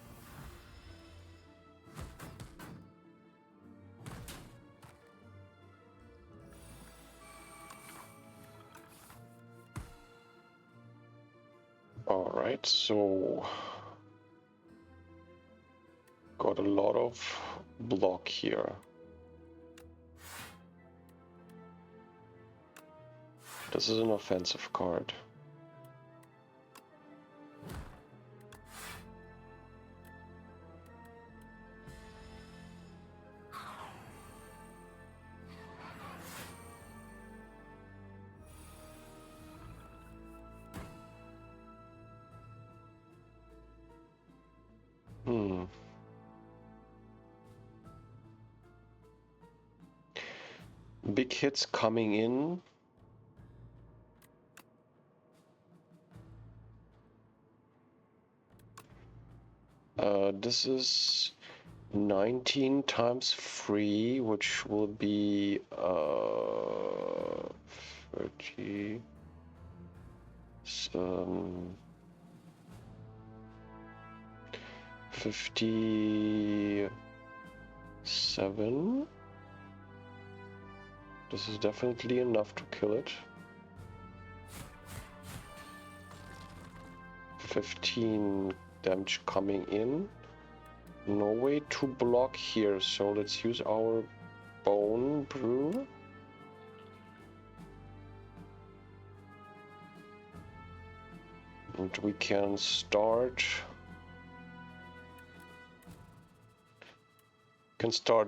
Alright, so got a lot of block here. This is an offensive card. Big hits coming in. This is 19 times 3, which will be 30. 57. This is definitely enough to kill it. 15 damage coming in. No way to block here, so let's use our Bone Brew. And we can start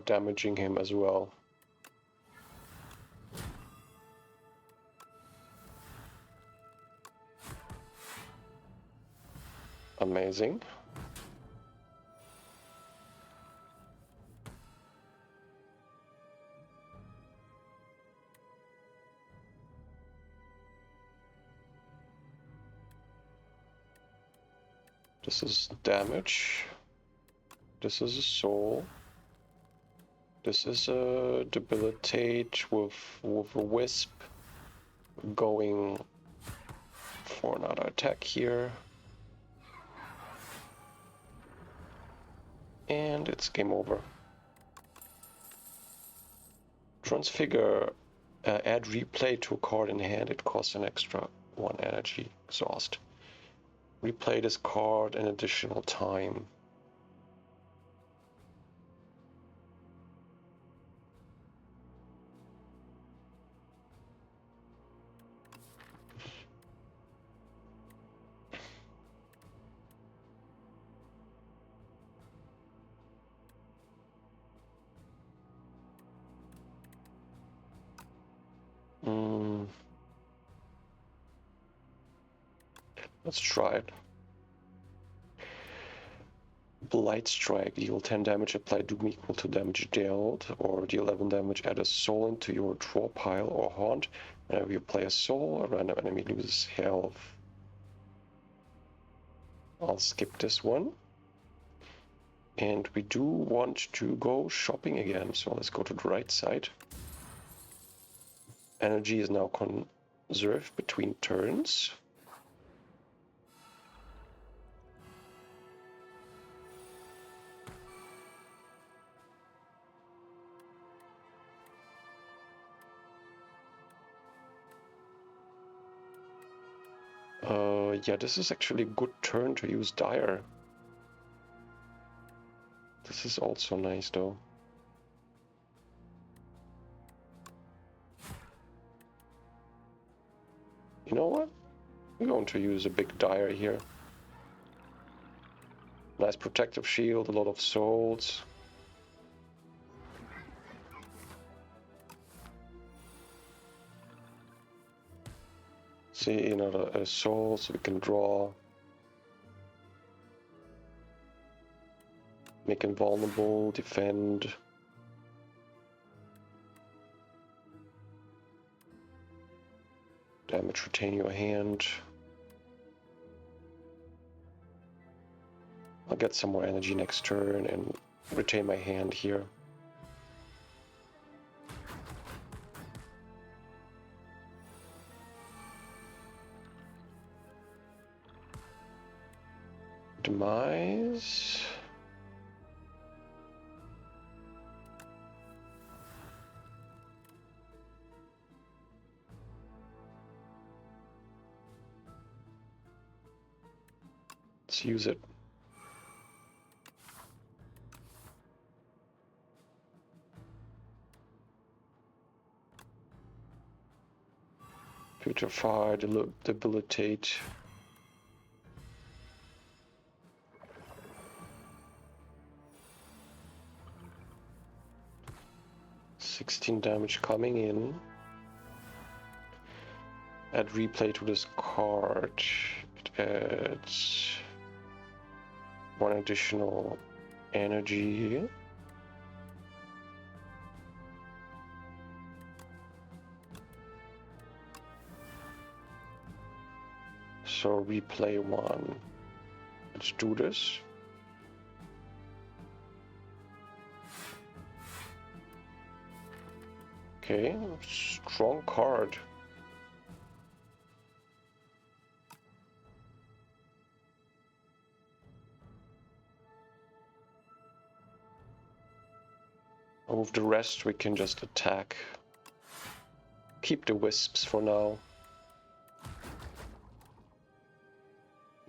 damaging him as well. Amazing. This is damage. This is a soul. This is a debilitate with a wisp going for another attack here. And it's game over. Transfigure, add replay to a card in hand. It costs an extra 1 energy. Exhaust. Replay this card an additional time. Let's try it. Blight Strike. Deal 10 damage, apply doom equal to damage dealt, or deal 11 damage, add a soul into your draw pile or haunt. Whenever you play a soul, a random enemy loses health. I'll skip this one. And we do want to go shopping again, so let's go to the right side. Energy is now conserved between turns. Yeah, this is actually a good turn to use Dire. This is also nice though. You know what? I'm going to use a big Dire here. Nice protective shield, a lot of souls. See, another soul, so we can draw. Make him vulnerable, defend. Damage, retain your hand. I'll get some more energy next turn and retain my hand here. Demise. Let's use it. Putrefy, debilitate. $16 damage coming in. Add replay to this card. It adds 1 additional energy. So replay 1. Let's do this. Okay, strong card. With the rest we can just attack. Keep the wisps for now.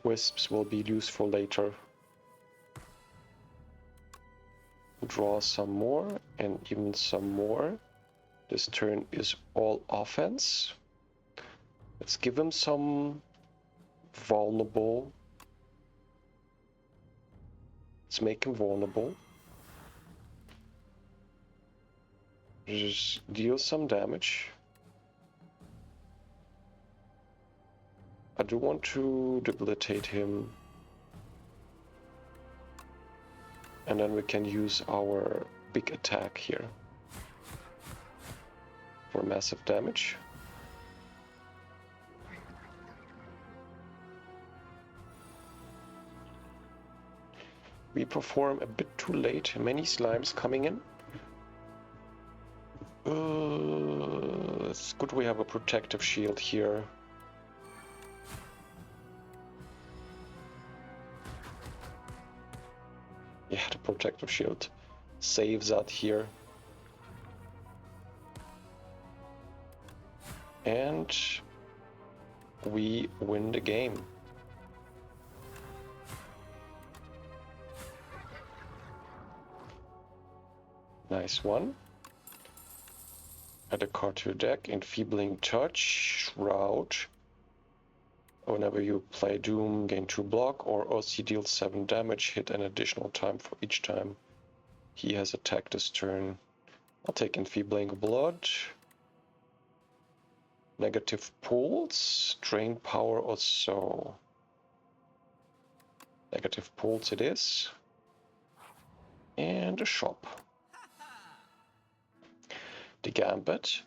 Wisps will be useful later. Draw some more and even some more. This turn is all offense. Let's give him some vulnerable. Let's make him vulnerable. Just deal some damage. I do want to debilitate him. And then we can use our big attack here for massive damage. We perform a bit too late. Many slimes coming in. It's good we have a protective shield here. Yeah, the protective shield saves that here. And we win the game. Nice one. Add a card to your deck. Enfeebling Touch, Shroud. Whenever you play Doom, gain 2 block, or OC deals 7 damage, hit an additional time for each time he has attacked this turn. I'll take Enfeebling Blood. Negative Pulse, Drain Power or so. Negative Pulse it is. And a shop. The Gambit.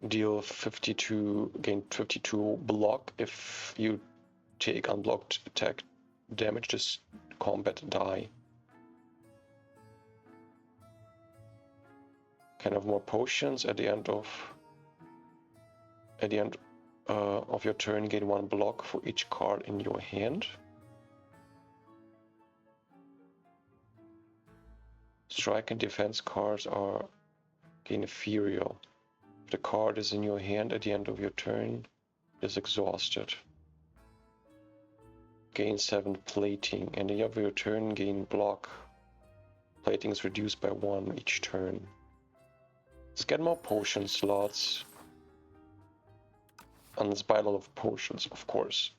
Deal 52, gain 52 block if you take unblocked attack damage this combat die. Kind of more potions at the end of your turn. Gain 1 block for each card in your hand. Strike and defense cards are gain ethereal. If the card is in your hand at the end of your turn, it is exhausted. Gain 7 plating, and at the end of your turn, gain block. Plating is reduced by 1 each turn. Let's get more potion slots. And let's buy a lot of potions, of course.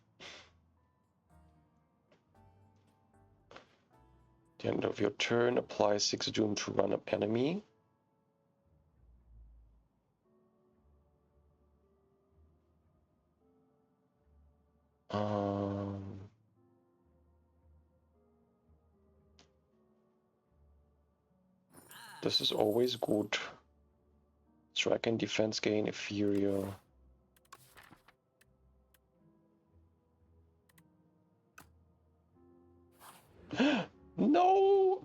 At the end of your turn, apply 6 Doom to run up enemy. This is always good. Strike and defense gain ethereal. No!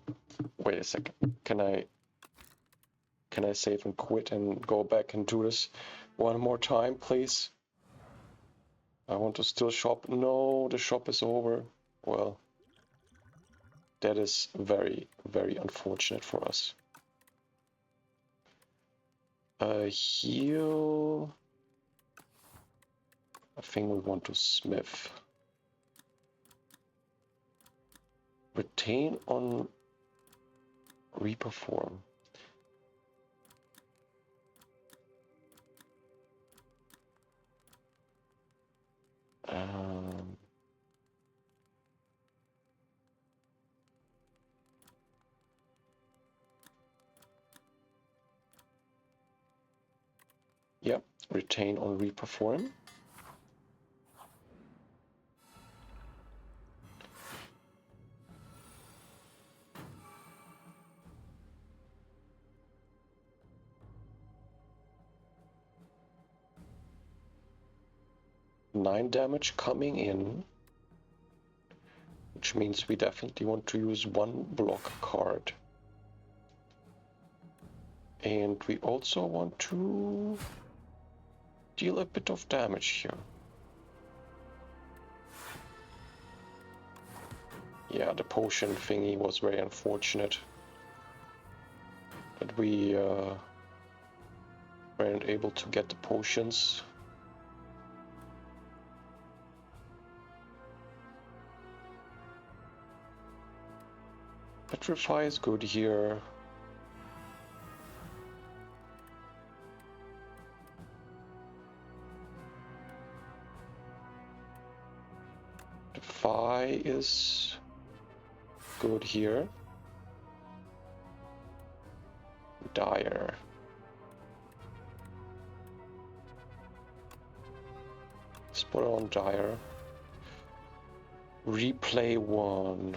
Wait a second. Can I save and quit and go back and do this one more time, please? I want to still shop. No, the shop is over. Well, that is very, very unfortunate for us. Heal. I think we want to smith. Retain on reperform. Yep, retain on reperform. Nine damage coming in, which means we definitely want to use 1 block card. And we also want to deal a bit of damage here. Yeah, the potion thingy was very unfortunate that we weren't able to get the potions. Petrify is good here. Defy is good here. Dire. Let's put on Dire. Replay 1.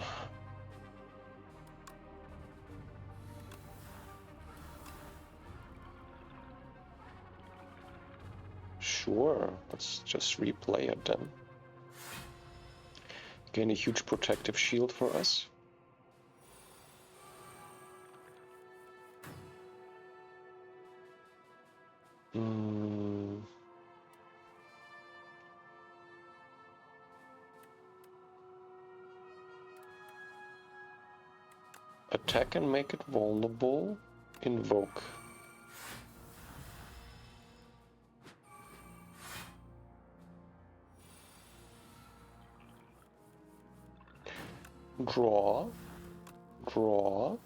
Sure, let's just replay it then. Gain a huge protective shield for us. Mm. Attack and make it vulnerable. Invoke. Draw. Draw.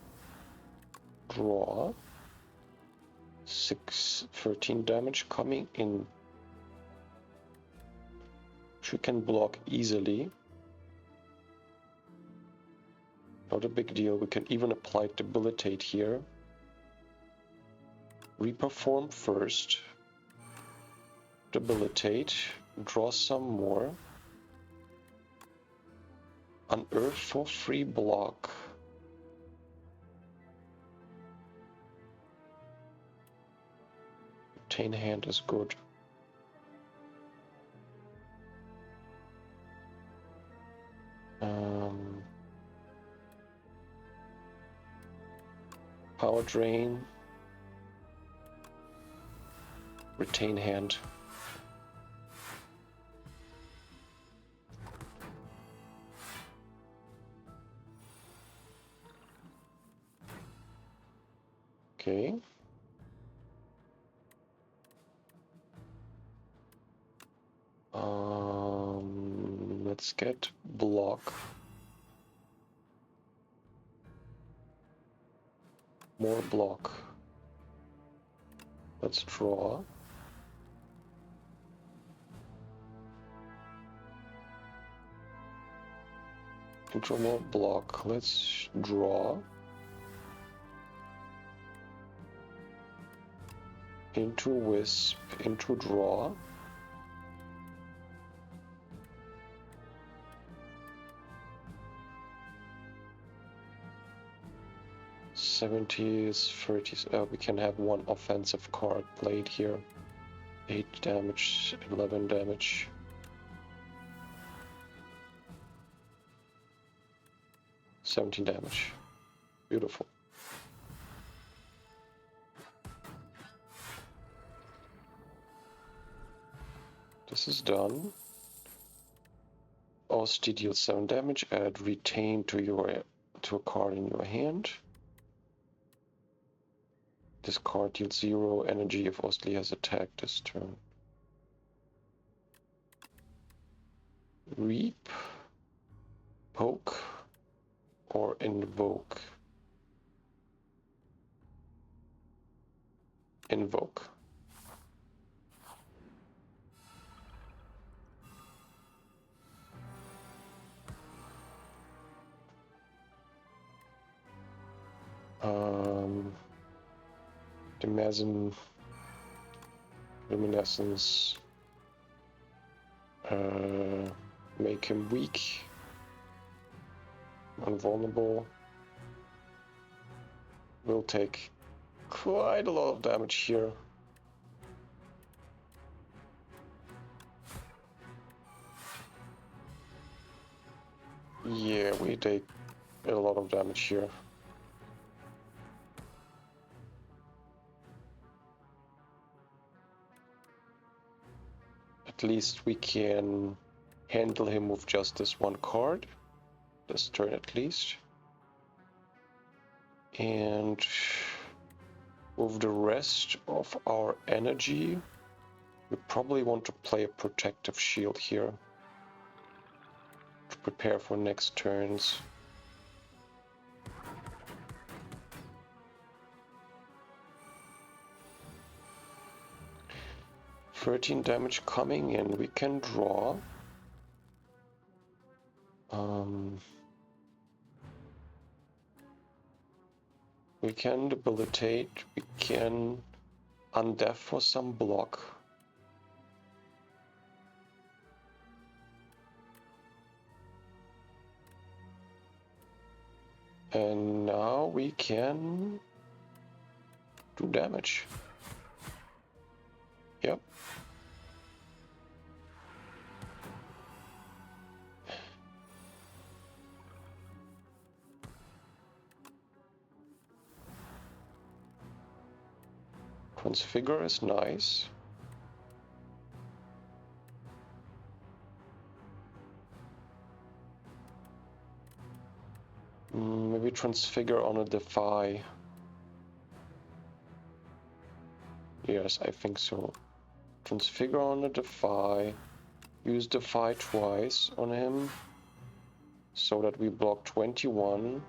Draw. 13 damage coming in. She can block easily. Not a big deal. We can even apply debilitate here. Reperform first. Debilitate. Draw some more. Unearth for free block. Retain hand is good. Power drain. Retain hand. Okay. Let's get block. More block. Let's draw. Control more block. Let's draw. Into wisp. Into draw. '70s, 30s. We can have one offensive card played here. 8 damage, 11 damage. '17 damage. Beautiful. This is done. OST deals 7 damage. Add retain to a card in your hand. This card deals 0 energy if Ostley has attacked this turn. Reap, poke, or invoke. Invoke. Imagine luminescence. Make him weak, invulnerable. Will take quite a lot of damage here. Yeah, we take a lot of damage here. At least we can handle him with just this one card. This turn at least. And with the rest of our energy, we probably want to play a protective shield here to prepare for next turns. $13 damage coming in. We can draw. We can debilitate. We can undeath for some block. And now we can do damage. Yep. Transfigure is nice. Maybe Transfigure on a Defy. Yes, I think so. Transfigure on a Defy. Use Defy twice on him. So that we block 21.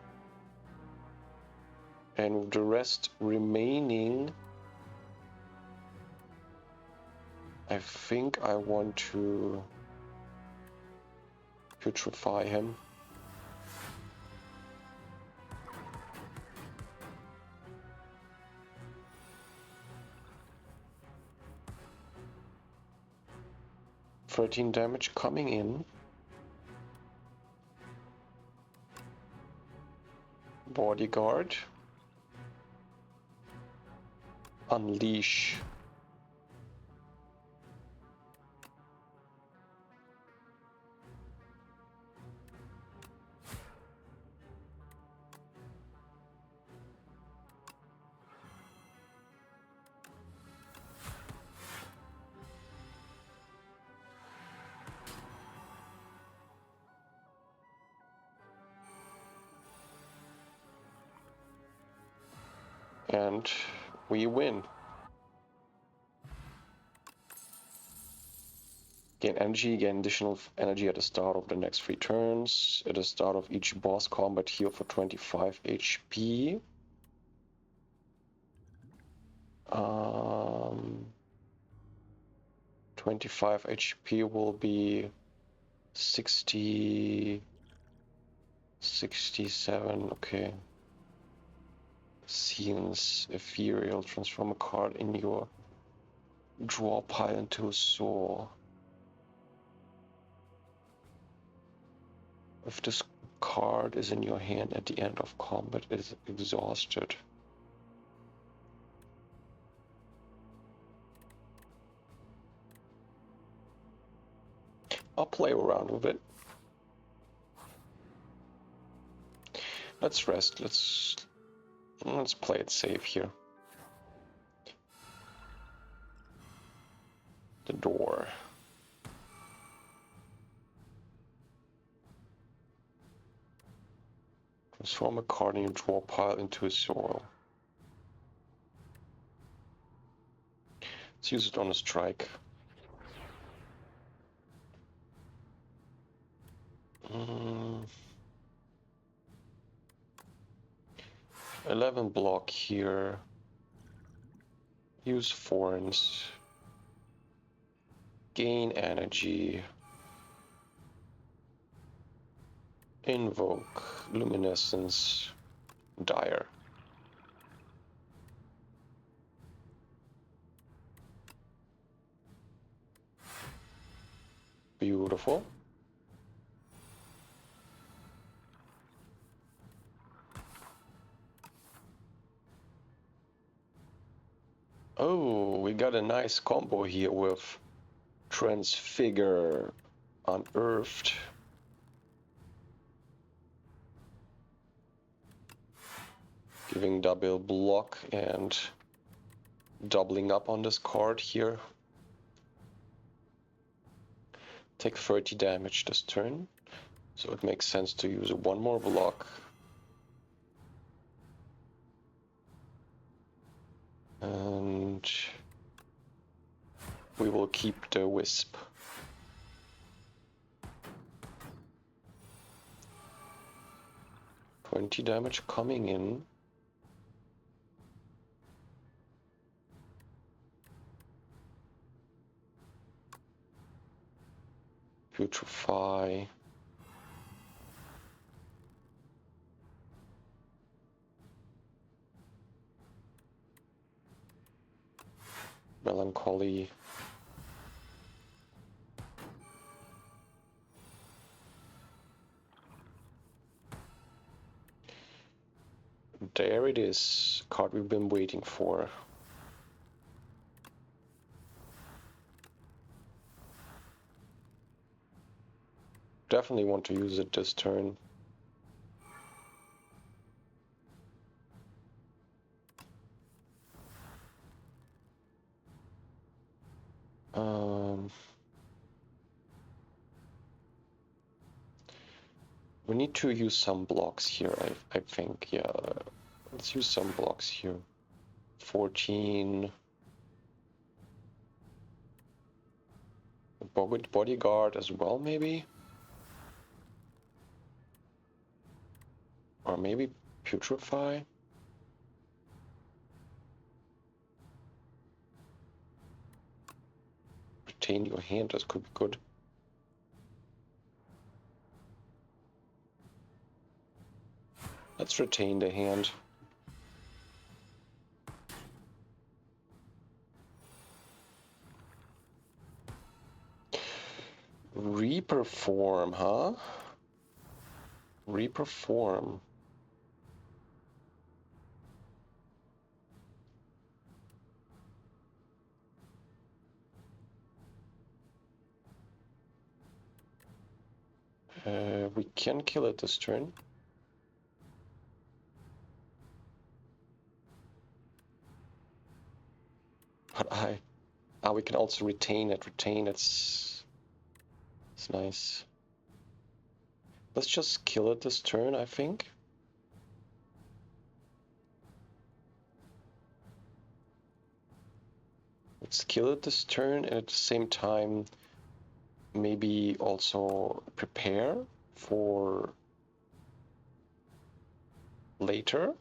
And with the rest remaining, I think I want to putrefy him. $13 damage coming in. Bodyguard. Unleash. And we win. Gain energy, gain additional energy at the start of the next 3 turns. At the start of each boss combat, heal for 25 HP. 25 HP will be 60... 67, okay. Scenes, ethereal, transform a card in your draw pile into a soul. If this card is in your hand at the end of combat, it is exhausted. I'll play around with it. Let's rest. Let's play it safe here. The door. Transform a card in your draw pile into a soil. Let's use it on a strike. 11 block here. Use Thorns. Gain energy. Invoke Luminescence. Dire. Beautiful. Oh, we got a nice combo here with Transfigure, Unearthed. Giving double block and doubling up on this card here. Take 30 damage this turn, so it makes sense to use one more block. And we will keep the Wisp. $20 damage coming in. Putrefy. Melancholy. There it is, card we've been waiting for. Definitely want to use it this turn. We need to use some blocks here, I think. Yeah, let's use some blocks here. 14. Bodyguard as well, maybe? Or maybe putrefy? Retain your hand, this could be good. Let's retain the hand. Reperform, huh? Reperform. We can kill it this turn. But we can also retain it. It's nice. Let's just kill it this turn, I think. Let's kill it this turn, and at the same time, maybe also prepare for later.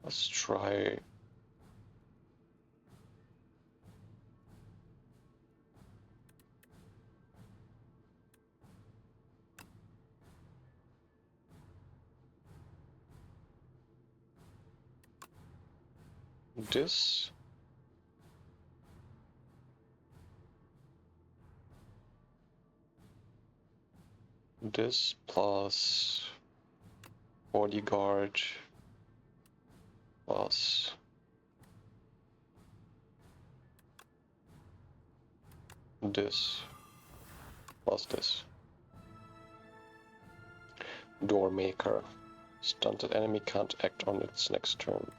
Let's try. This. This plus bodyguard plus this plus this. Doormaker. Stunted enemy can't act on its next turn.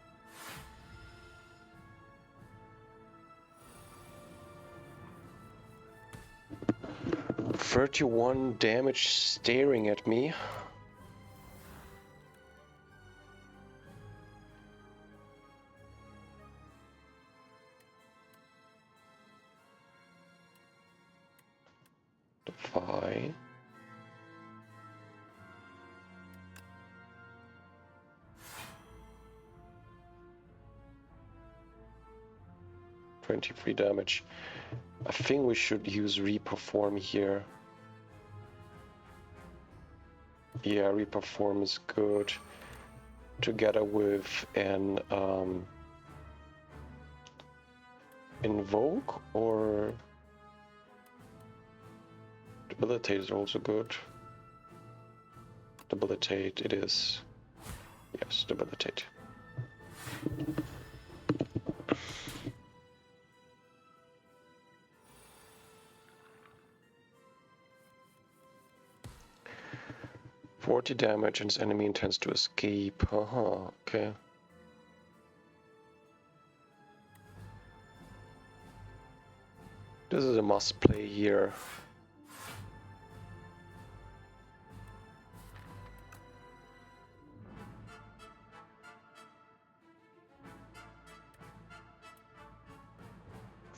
$31 damage staring at me. Defy. $23 damage. I think we should use Reperform here. Yeah, Reperform is good. Together with an Invoke or Debilitate is also good. Debilitate it is. Yes, Debilitate. $40 damage and his enemy intends to escape. Okay. This is a must play here.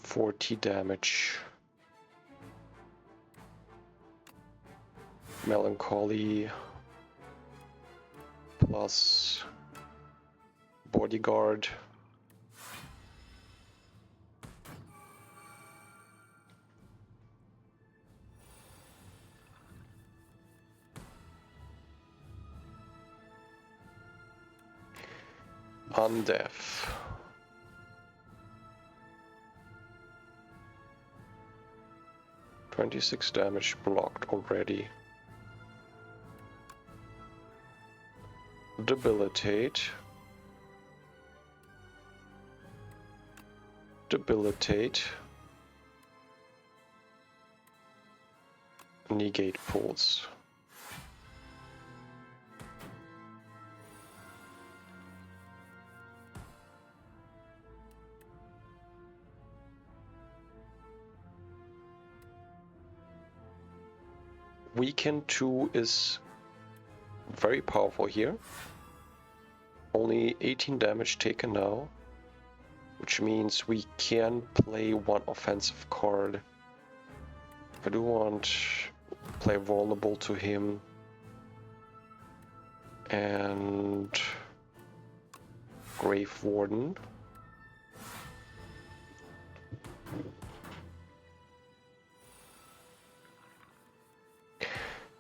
$40 damage. Melancholy plus bodyguard. Undeaf. $26 damage blocked already. Debilitate. Debilitate. Negate pulse. Weaken 2 is very powerful here. Only 18 damage taken now, which means we can play one offensive card. I do want to play vulnerable to him and Grave Warden.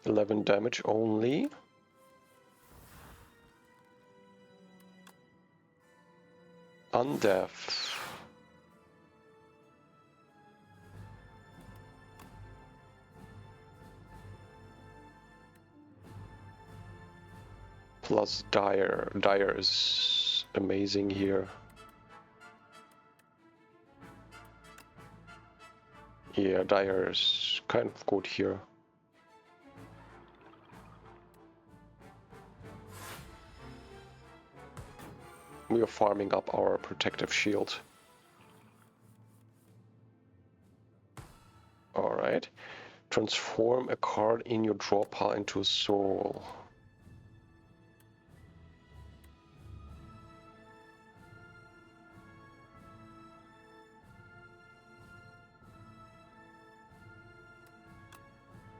$11 damage only. Undeaf. Plus Dire. Dire is amazing here. Yeah, Dire is kind of good here. We are farming up our protective shield. Alright. Transform a card in your draw pile into a soul.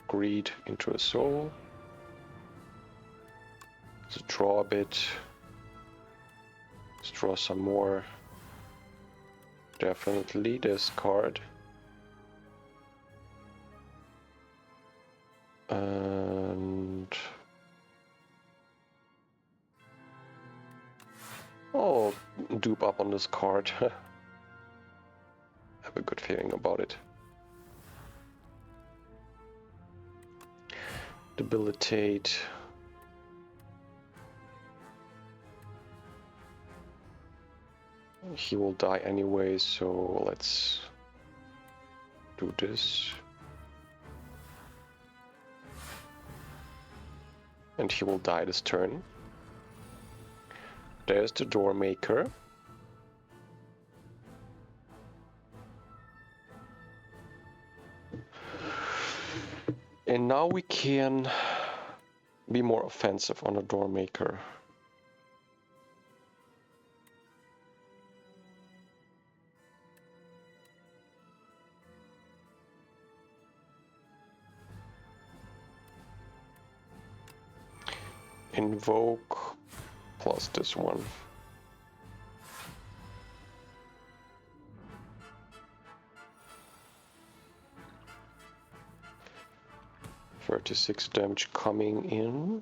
Greed into a soul. Let's draw a bit. Let's draw some more. Definitely this card. And I'll dupe up on this card. Have a good feeling about it. Debilitate. He will die anyway, so let's do this. And he will die this turn. There's the door maker. And now we can be more offensive on the door maker. Invoke plus this one. $36 damage coming in.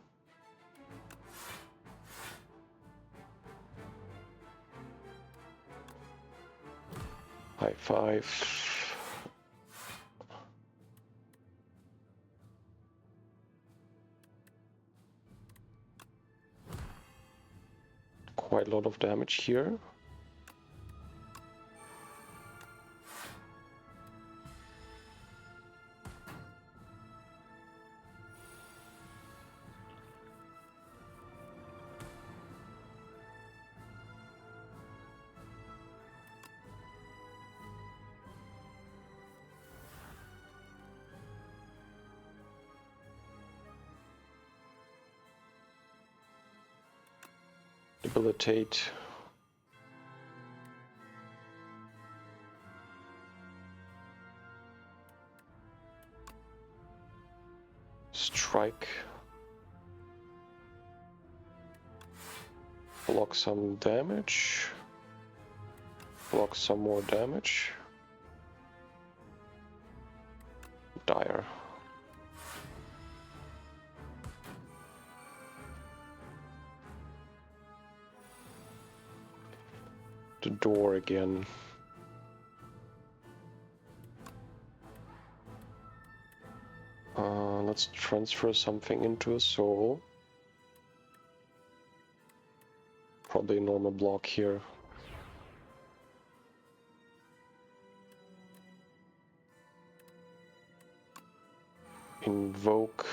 High five. Quite a lot of damage here. Debilitate. Strike. Block some damage. Block some more damage. Dire. The door again. Let's transfer something into a soul. Probably a normal block here. Invoke.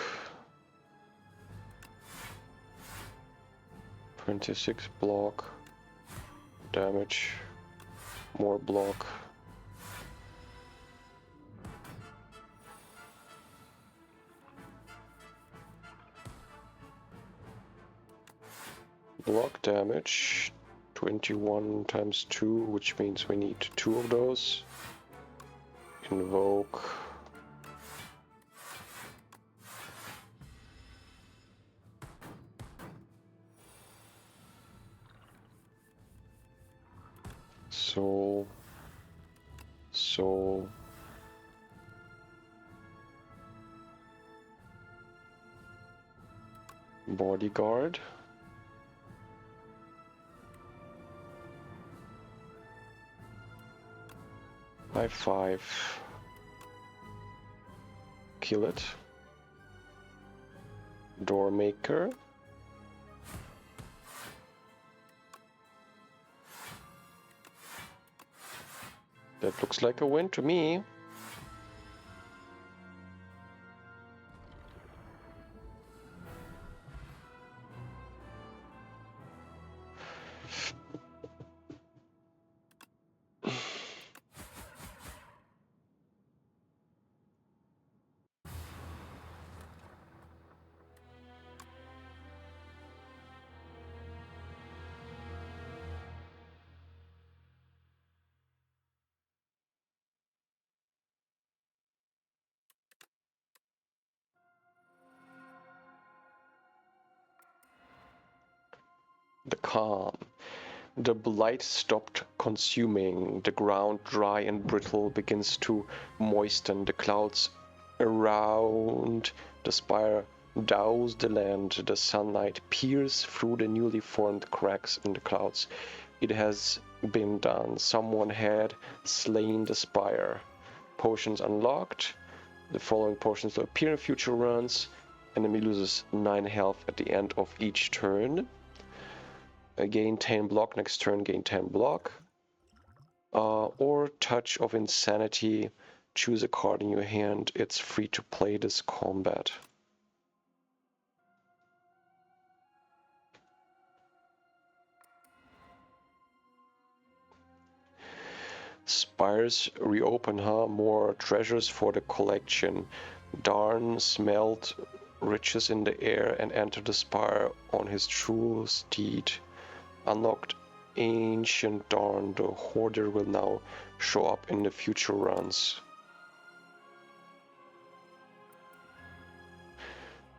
26 block. Damage. More block. block damage. 21 times 2, which means we need 2 of those. Invoke. So bodyguard. By 5. Kill it. Doormaker. That looks like a win to me. The calm. The blight stopped consuming. The ground, dry and brittle, begins to moisten. The clouds around the spire douse the land. The sunlight peers through the newly formed cracks in the clouds. It has been done. Someone had slain the spire. Potions unlocked. The following potions will appear in future runs. Enemy loses 9 health at the end of each turn. Gain 10 block, next turn gain 10 block. Or Touch of Insanity. Choose a card in your hand. It's free to play this combat. Spires reopen, huh? More treasures for the collection. Darn smelled riches in the air and entered the spire on his true steed. Unlocked Ancient Dawn. The Hoarder will now show up in the future runs.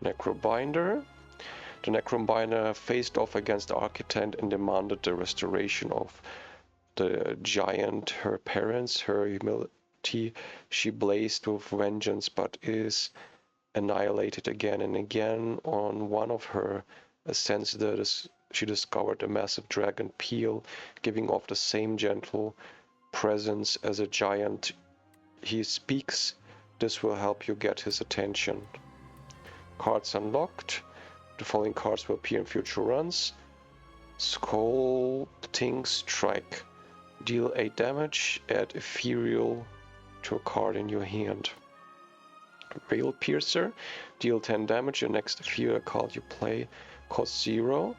Necrobinder. The Necrobinder faced off against the Architect and demanded the restoration of the giant, her parents, her humility. She blazed with vengeance, but is annihilated again and again. On one of her ascents, she discovered a massive dragon peel, giving off the same gentle presence as a giant. He speaks. This will help you get his attention. Cards unlocked. The following cards will appear in future runs. Sculpting Strike. Deal 8 damage. Add Ethereal to a card in your hand. Veil Piercer. Deal 10 damage. Your next Ethereal card you play costs 0.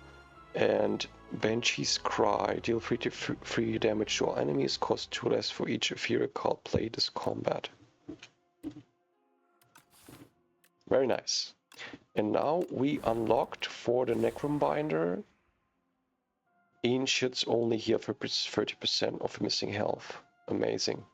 And Banshee's Cry. Deal 3 damage to all enemies. Cost 2 less for each Ethereal card played this combat. Very nice. And now we unlocked for the Necrobinder. Ancients only heal for 30% of missing health. Amazing.